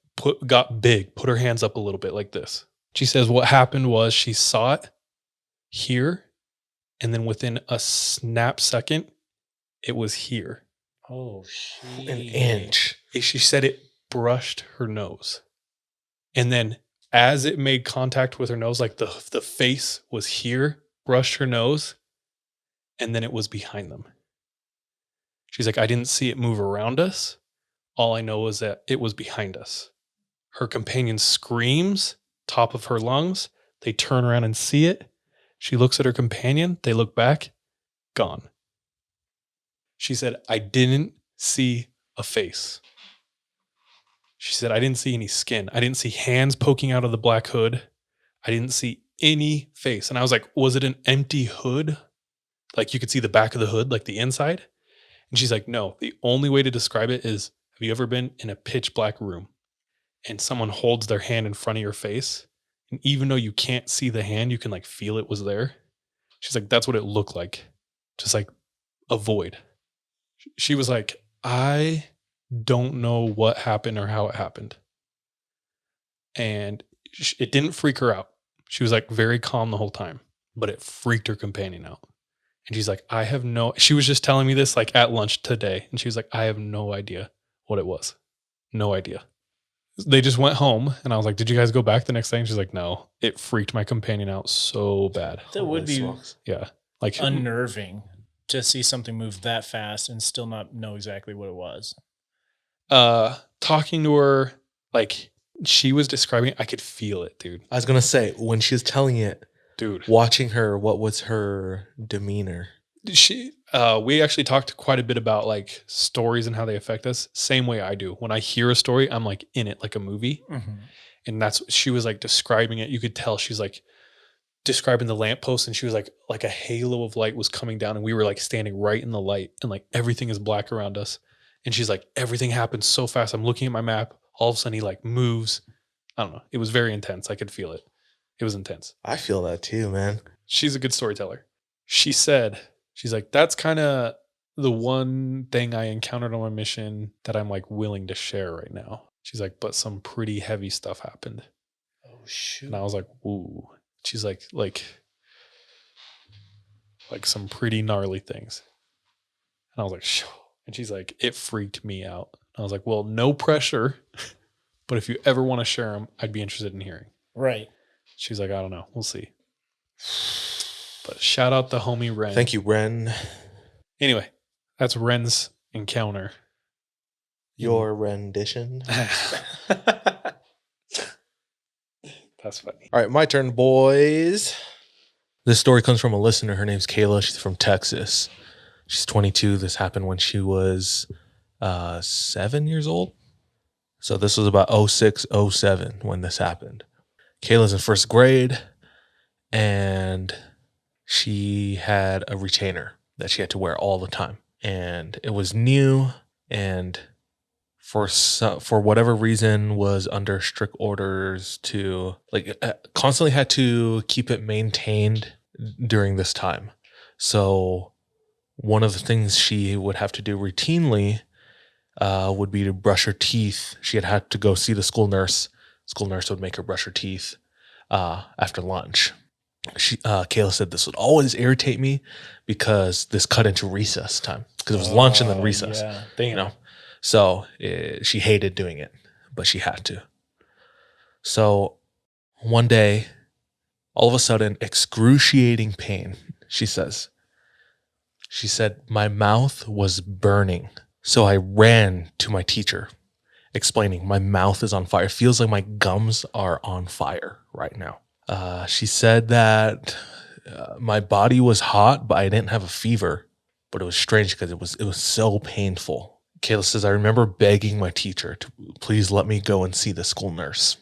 got big, put her hands up a little bit like this. She says what happened was she saw it here, and then within a snap second, it was here. Oh, shit. An inch. She said it brushed her nose. And then as it made contact with her nose, like the face was here, brushed her nose, and then it was behind them. She's like, I didn't see it move around us. All I know is that it was behind us. Her companion screams, top of her lungs. They turn around and see it. She looks at her companion. They look back. Gone. She said, I didn't see a face. She said, I didn't see any skin. I didn't see hands poking out of the black hood. I didn't see any face. And I was like, was it an empty hood? Like you could see the back of the hood, like the inside? And she's like, no, the only way to describe it is, have you ever been in a pitch black room and someone holds their hand in front of your face? And even though you can't see the hand, you can like feel it was there. She's like, that's what it looked like. Just like a void. She was like, I don't know what happened or how it happened. And it didn't freak her out. She was like very calm the whole time, but it freaked her companion out. And she's like, she was just telling me this like at lunch today. And she was like, I have no idea what it was. No idea. They just went home and I was like, did you guys go back the next day? And she's like, no, it freaked my companion out so bad. That would be Yeah. Like unnerving to see something move that fast and still not know exactly what it was. Talking to her, like she was describing it, I could feel it, dude. I was going to say, when she was telling it, dude, watching her, what was her demeanor? We actually talked quite a bit about like stories and how they affect us. Same way I do. When I hear a story, I'm like in it like a movie. Mm-hmm. And she was like describing it. You could tell she's like describing the lamppost and she was like a halo of light was coming down and we were like standing right in the light and like everything is black around us. And she's like, everything happens so fast. I'm looking at my map. All of a sudden he like moves. I don't know. It was very intense. I could feel it. It was intense. I feel that too, man. She's a good storyteller. She said, she's like, that's kind of the one thing I encountered on my mission that I'm like willing to share right now. She's like, but some pretty heavy stuff happened. Oh, shoot. And I was like, ooh. She's like some pretty gnarly things. And I was like, shh. And she's like, it freaked me out. I was like, well, no pressure. But if you ever want to share them, I'd be interested in hearing. Right. She's like, I don't know. We'll see. But shout out the homie Ren. Thank you, Ren. Anyway, that's Ren's encounter. Your rendition. That's funny. All right, my turn, boys. This story comes from a listener. Her name's Kayla. She's from Texas. She's 22. This happened when she was 7 years old. So this was about 06, 07 when this happened. Kayla's in first grade, and she had a retainer that she had to wear all the time. And it was new, and for whatever reason was under strict orders to constantly had to keep it maintained during this time. So one of the things she would have to do routinely would be to brush her teeth. She had to go see the school nurse. School nurse would make her brush her teeth after lunch. Kayla said this would always irritate me because this cut into recess time because it was lunch and then recess. Yeah. You know, so she hated doing it, but she had to. So one day, all of a sudden, excruciating pain. She said, my mouth was burning. So I ran to my teacher, explaining my mouth is on fire. It feels like my gums are on fire right now. She said that my body was hot, but I didn't have a fever. But it was strange because it was so painful. Kayla says, I remember begging my teacher to please let me go and see the school nurse.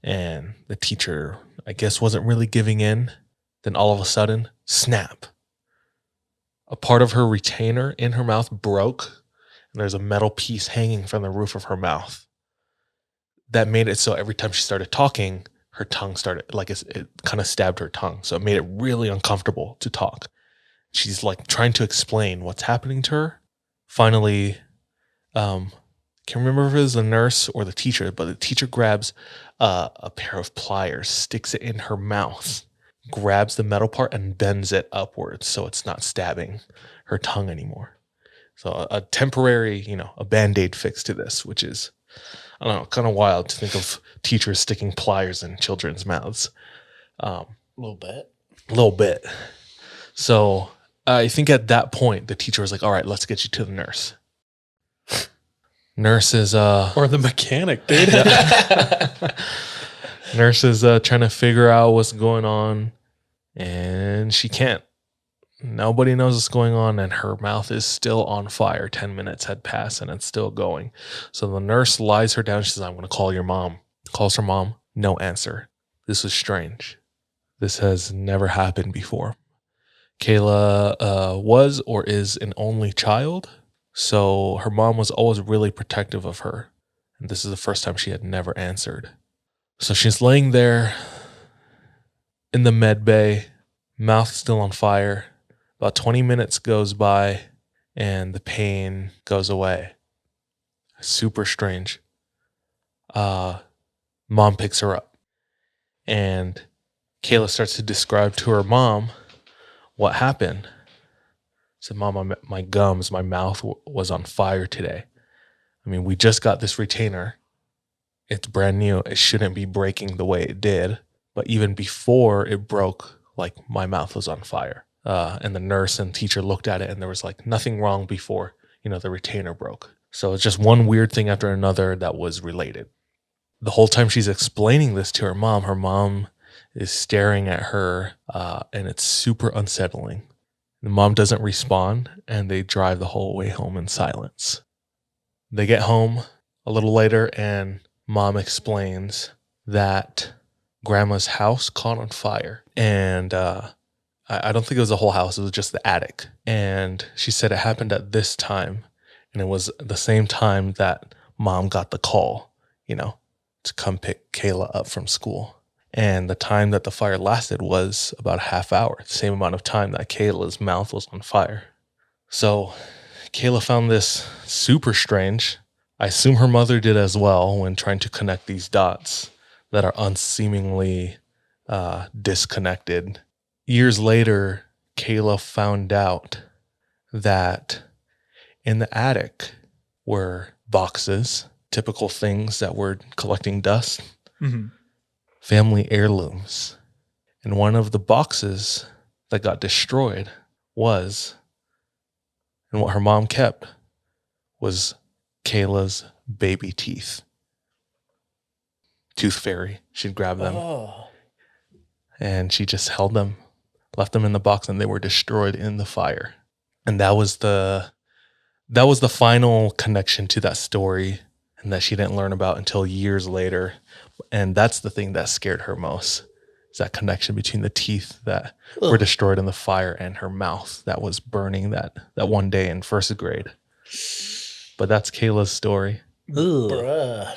And the teacher, I guess, wasn't really giving in. Then all of a sudden, snap. A part of her retainer in her mouth broke, and there's a metal piece hanging from the roof of her mouth. That made it so every time she started talking, her tongue started, like it kind of stabbed her tongue. So it made it really uncomfortable to talk. She's like trying to explain what's happening to her. Finally, can't remember if it was the nurse or the teacher, but the teacher grabs a pair of pliers, sticks it in her mouth, grabs the metal part and bends it upwards so it's not stabbing her tongue anymore. So a temporary, a Band-Aid fix to this, which is, I don't know, kind of wild to think of teachers sticking pliers in children's mouths. A little bit. So I think at that point, the teacher was like, all right, let's get you to the nurse. Nurse is... Or the mechanic, dude. Nurse is trying to figure out what's going on, and she can't. Nobody knows what's going on, and her mouth is still on fire. 10 minutes had passed, and it's still going. So the nurse lies her down. She says, I'm going to call your mom. Calls her mom. No answer. This is strange. This has never happened before. Kayla was or is an only child, so her mom was always really protective of her. And this is the first time she had never answered. So she's laying there in the med bay, mouth still on fire. About 20 minutes goes by and the pain goes away. Super strange. Mom picks her up and Kayla starts to describe to her mom what happened. Said, Mom, my gums, my mouth was on fire today. I mean, we just got this retainer. It's brand new. It shouldn't be breaking the way it did. But even before it broke, like my mouth was on fire. And the nurse and teacher looked at it and there was like nothing wrong before, the retainer broke. So it's just one weird thing after another that was related. The whole time she's explaining this to her mom is staring at her and it's super unsettling. The mom doesn't respond and they drive the whole way home in silence. They get home a little later and Mom explains that Grandma's house caught on fire. And I don't think it was the whole house. It was just the attic. And she said it happened at this time. And it was the same time that Mom got the call, to come pick Kayla up from school. And the time that the fire lasted was about a half hour, the same amount of time that Kayla's mouth was on fire. So Kayla found this super strange. I assume her mother did as well when trying to connect these dots that are unseemingly disconnected. Years later, Kayla found out that in the attic were boxes, typical things that were collecting dust, family heirlooms. And one of the boxes that got destroyed was, and what her mom kept, was Kayla's baby teeth. Tooth fairy. She'd grab them. Oh. And she just held them, left them in the box, and they were destroyed in the fire. And that was the final connection to that story, and that she didn't learn about until years later. And that's the thing that scared her most, is that connection between the teeth that were destroyed in the fire and her mouth that was burning that one day in first grade. But that's Kayla's story. Bruh.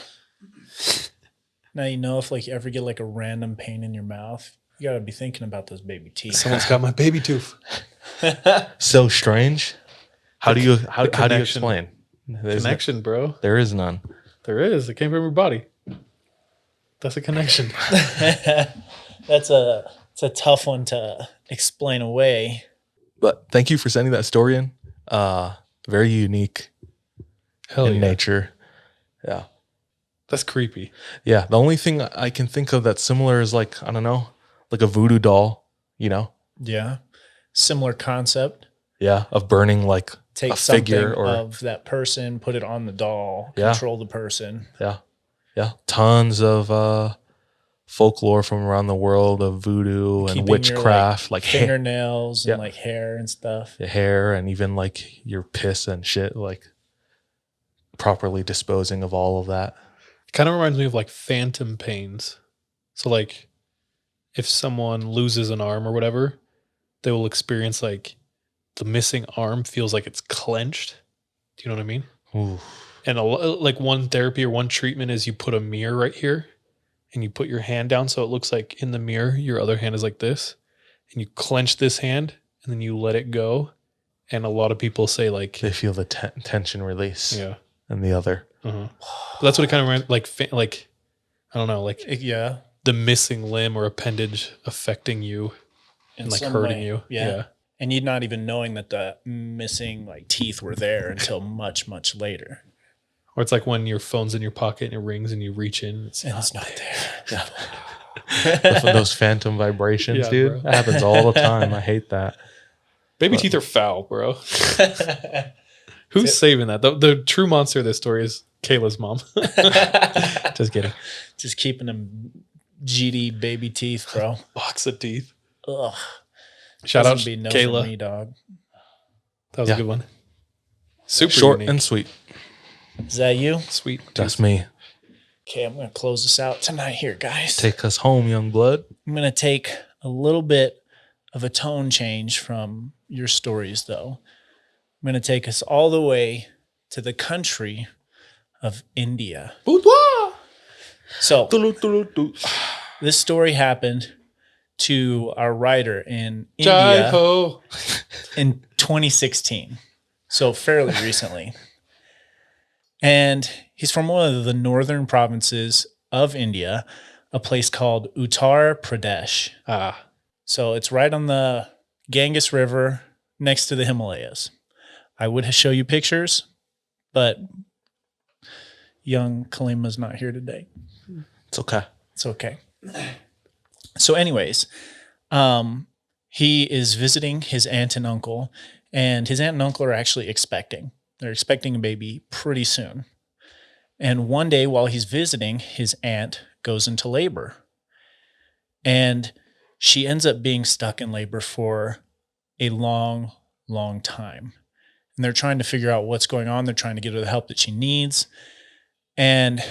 Now if you ever get like a random pain in your mouth, you gotta be thinking about those baby teeth. Someone's got my baby tooth. So strange. How do you explain? Connection, bro. There is none. There is. It came from your body. That's a connection. It's a tough one to explain away. But thank you for sending that story in. Very unique in nature. Yeah. That's creepy. Yeah. The only thing I can think of that's similar is like, I don't know, like a voodoo doll, Yeah. Similar concept. Yeah. Of burning like take a figure of that person, put it on the doll, control the person. Yeah. Yeah. Tons of folklore from around the world of voodoo and Keeping witchcraft, your, like fingernails and Yeah. like hair and stuff. hair, and even like your piss and shit, like properly disposing of all of that. Kind of reminds me of like phantom pains. So like if someone loses an arm or whatever, they will experience like the missing arm feels like it's clenched. Do you know what I mean? Ooh. And like one therapy or one treatment is you put a mirror right here and you put your hand down so it looks like in the mirror your other hand is like this, and you clench this hand and then you let it go. And a lot of people say like They feel the tension release. yeah. And the other. But that's what it kind of reminds like I don't know, like Yeah. the missing limb or appendage affecting you and like some hurting way. you. Yeah. And you're not even knowing that the missing like teeth were there until much, much later. Or it's like when your phone's in your pocket and it rings and you reach in. It's It's not there. Those phantom vibrations, Yeah, dude. bro. That happens all the time. I hate that. Baby teeth are foul, bro. Who's saving that? The true monster of this story is Kayla's mom. Just kidding. Just keeping them GD baby teeth, bro. Box of teeth. Ugh. Shout out Doesn't be no Kayla. for me, dog. That was a good one. Super Short unique. and sweet. Is that you? Sweet. That's me. Okay, I'm going to close this out tonight here, guys. Take us home, young blood. I'm going to take a little bit of a tone change from your stories, though. I'm going to take us all the way to the country of India. Boudoir. So, this story happened to our writer in Jai India ho. in 2016. So, fairly recently. And he's from one of the northern provinces of India, a place called Uttar Pradesh. Ah. So it's right on the Ganges River next to the Himalayas. I would show you pictures, but young Kalima's not here today. It's okay. It's okay. So anyways, he is visiting his aunt and uncle, and his aunt and uncle are actually expecting. They're expecting a baby pretty soon. And one day while he's visiting, his aunt goes into labor. And she ends up being stuck in labor for a long, long time. And they're trying to figure out what's going on. They're trying to get her the help that she needs. And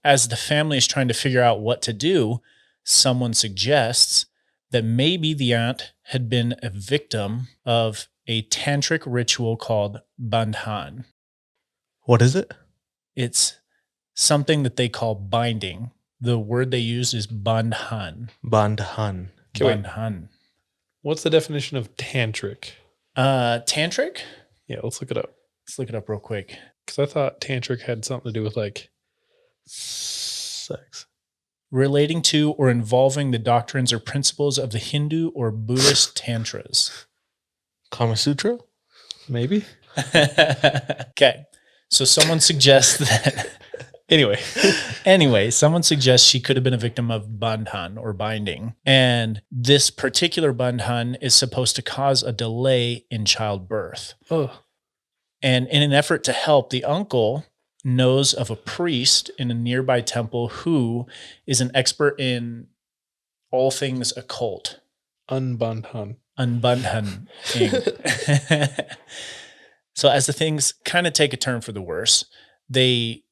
as the family is trying to figure out what to do, someone suggests that maybe the aunt had been a victim of a tantric ritual called bandhan. What is it? It's something that they call binding. The word they use is bandhan. Bandhan. Okay, wait. Bandhan. What's the definition of tantric? Tantric? Yeah, let's look it up. Let's look it up real quick. Because I thought tantric had something to do with like sex. Relating to or involving the doctrines or principles of the Hindu or Buddhist tantras. Kama Sutra? Maybe. Okay. So someone suggests that Anyway, someone suggests she could have been a victim of bandhan or binding. And this particular bandhan is supposed to cause a delay in childbirth. oh, And in an effort to help, the uncle knows of a priest in a nearby temple who is an expert in all things occult. unbandhan. Unbandhan. So as the things kind of take a turn for the worse, they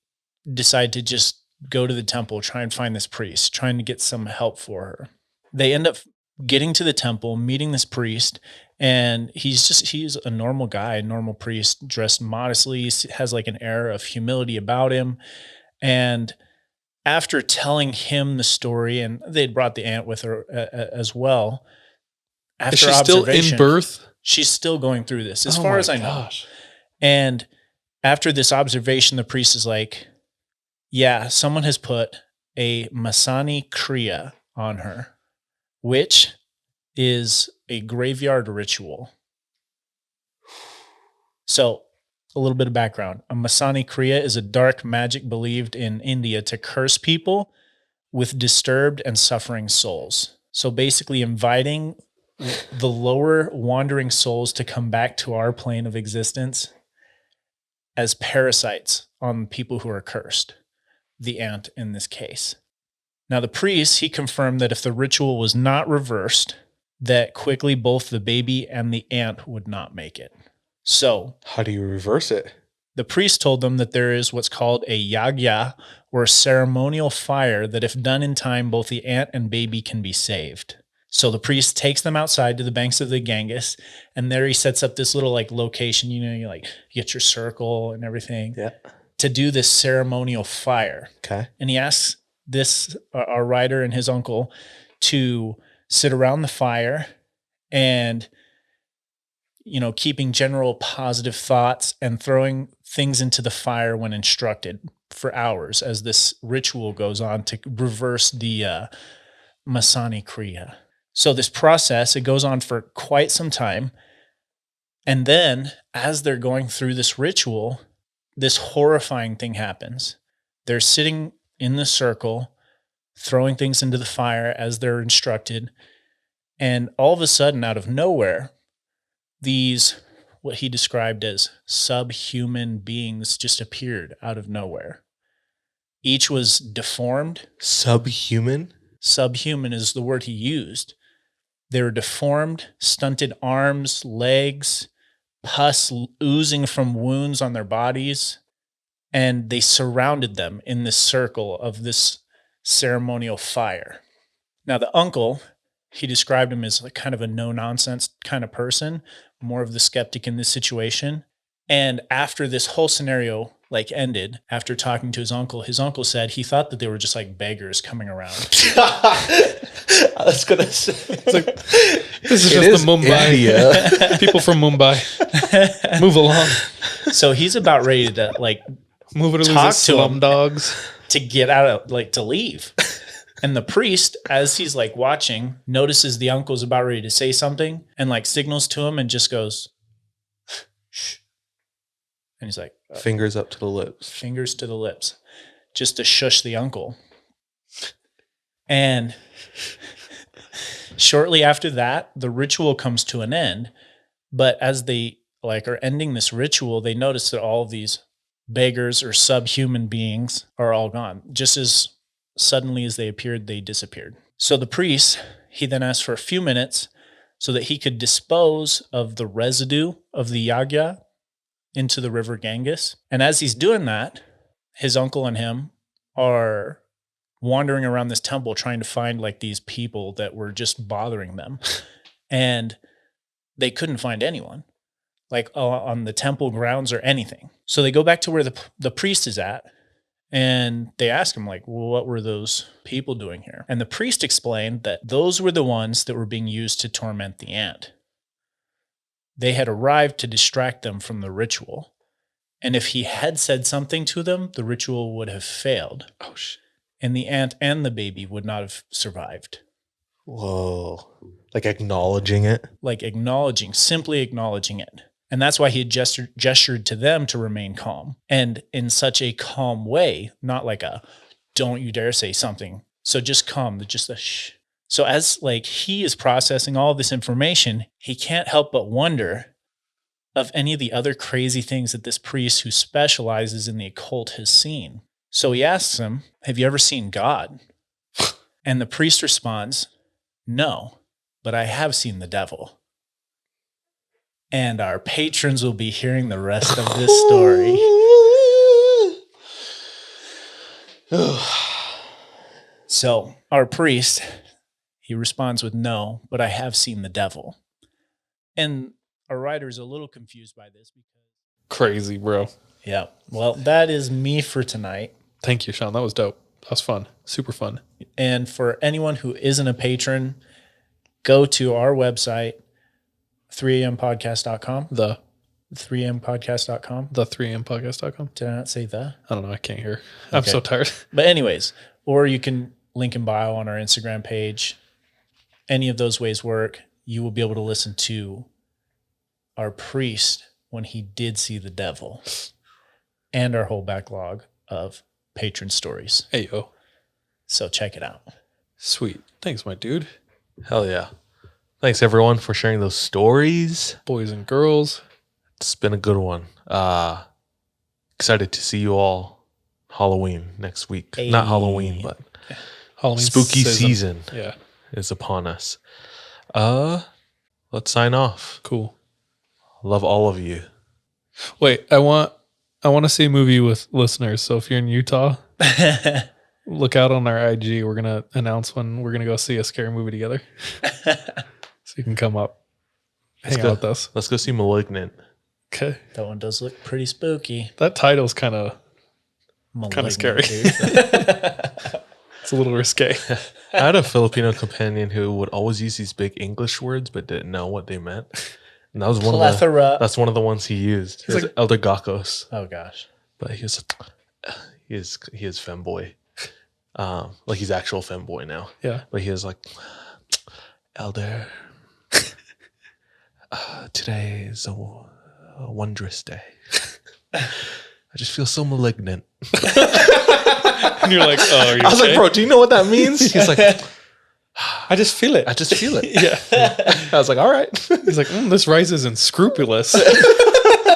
decide to just go to the temple, try and find this priest, trying to get some help for her. They end up getting to the temple, meeting this priest, and he's a normal guy, a normal priest, dressed modestly, has like an air of humility about him. And after telling him the story, and they'd brought the aunt with her as well. After Is she still in observation- birth? She's still going through this, as Oh far my as I know. gosh. And after this observation, the priest is like, yeah, someone has put a Masani Kriya on her, which is a graveyard ritual. So, a little bit of background. A Masani Kriya is a dark magic believed in India to curse people with disturbed and suffering souls. So basically inviting the lower wandering souls to come back to our plane of existence as parasites on people who are cursed, the aunt in this case. Now, the priest, he confirmed that if the ritual was not reversed, that quickly both the baby and the ant would not make it. So, How do you reverse it? the priest told them that there is what's called a yagya, or a ceremonial fire, that if done in time, both the ant and baby can be saved. So the priest takes them outside to the banks of the Ganges, and there he sets up this little like location, you get your circle and everything to do this ceremonial fire. Okay. And he asks this, our writer and his uncle, to sit around the fire and, keeping general positive thoughts and throwing things into the fire when instructed for hours as this ritual goes on to reverse the Masani Kriya. So this process, it goes on for quite some time. And then as they're going through this ritual, this horrifying thing happens. They're sitting in the circle, throwing things into the fire as they're instructed. And all of a sudden, out of nowhere, these, what he described as subhuman beings, just appeared out of nowhere. Each was deformed. Subhuman? Subhuman is the word he used. They were deformed, stunted arms, legs, pus oozing from wounds on their bodies. And they surrounded them in this circle of this ceremonial fire. Now, the uncle, he described him as like kind of a no-nonsense kind of person, more of the skeptic in this situation. And after this whole scenario ended, after talking to his uncle said he thought that they were just like beggars coming around. I was gonna say, This is just the Mumbai. People from Mumbai. Move along. So he's about ready to Move it talk to slum him dogs. to get out of to leave. And the priest, as he's watching, notices the uncle's about ready to say something and signals to him and just goes, shh. And he's like, fingers up to the lips. Fingers to the lips, just to shush the uncle. And shortly after that, the ritual comes to an end. But as they are ending this ritual, they notice that all of these beggars or subhuman beings are all gone. Just as suddenly as they appeared, they disappeared. So the priest, he then asked for a few minutes so that he could dispose of the residue of the yagya into the river Ganges. And as he's doing that, his uncle and him are wandering around this temple trying to find these people that were just bothering them. And they couldn't find anyone on the temple grounds or anything. So they go back to where the priest is at, and they ask him well, what were those people doing here? And the priest explained that those were the ones that were being used to torment the ant. They had arrived to distract them from the ritual. And if he had said something to them, the ritual would have failed. Oh, shit. And the ant and the baby would not have survived. Whoa. Acknowledging it? Simply acknowledging it. And that's why he had gestured to them to remain calm. And in such a calm way, not don't you dare say something. So just calm, just a shh. So as he is processing all of this information, he can't help but wonder of any of the other crazy things that this priest who specializes in the occult has seen. So he asks him, have you ever seen God? And the priest responds, no, but I have seen the devil. And our patrons will be hearing the rest of this story. So our priest, he responds with no, but I have seen the devil. And our writer is a little confused by this because Crazy, bro. yeah. Well, that is me for tonight. Thank you, Sean. That was dope. That was fun. Super fun. And for anyone who isn't a patron, go to our website, 3ampodcast.com. The 3ampodcast.com. The 3ampodcast.com. Did I not say the? I don't know. I can't hear. I'm Okay. so tired. But anyways, or you can link in bio on our Instagram page. Any of those ways work. You will be able to listen to our priest when he did see the devil and our whole backlog of patron stories. Hey, yo. So check it out. Sweet. Thanks, my dude. Hell yeah. Thanks everyone for sharing those stories. Boys and girls. It's been a good one. Excited to see you all Halloween next week. Hey. Not Halloween, but Halloween Spooky season Yeah, is upon us. Let's sign off. cool. Love all of you. Wait, I want to see a movie with listeners. So if you're in Utah, look out on our IG. We're gonna announce when we're gonna go see a scary movie together. So you can come up, hang out with us. Let's go see Malignant. Okay, That one does look pretty spooky. that title's kind of Malignant, scary. dude. It's a little risque. I had a Filipino companion who would always use these big English words but didn't know what they meant. And that was Plethora. that's one of the ones he used. He was like- Elder Gakos. Oh gosh. But he is femboy. Like he's actual femboy now. Yeah. But he is like, Elder, today is a wondrous day. I just feel so malignant. And you're like, oh, are you I was like, okay? bro, do you know what that means? He's like, I just feel it. I just feel it. Yeah. I was like, all right. He's like, this rice isn't scrupulous.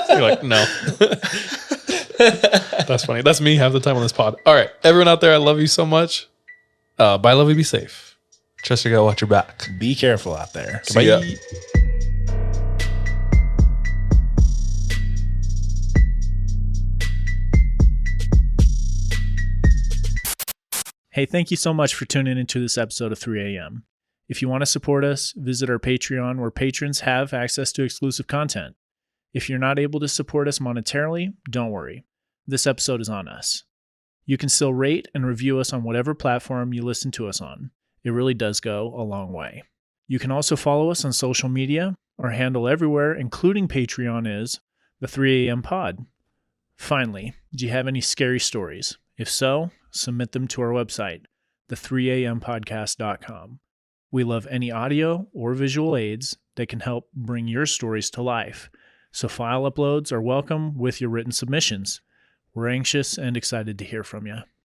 You're like, no. That's funny. That's me half the time on this pod. All right. Everyone out there, I love you so much. Bye, love you. Be safe. Trust your gut, watch your back. Be careful out there. See ya. Hey, thank you so much for tuning into this episode of 3 a.m. If you want to support us, visit our Patreon where patrons have access to exclusive content. If you're not able to support us monetarily, don't worry. This episode is on us. You can still rate and review us on whatever platform you listen to us on. It really does go a long way. You can also follow us on social media. Our handle everywhere, including Patreon, is the 3 a.m. pod. Finally, do you have any scary stories? If so, submit them to our website, the3ampodcast.com. We love any audio or visual aids that can help bring your stories to life. So file uploads are welcome with your written submissions. We're anxious and excited to hear from you.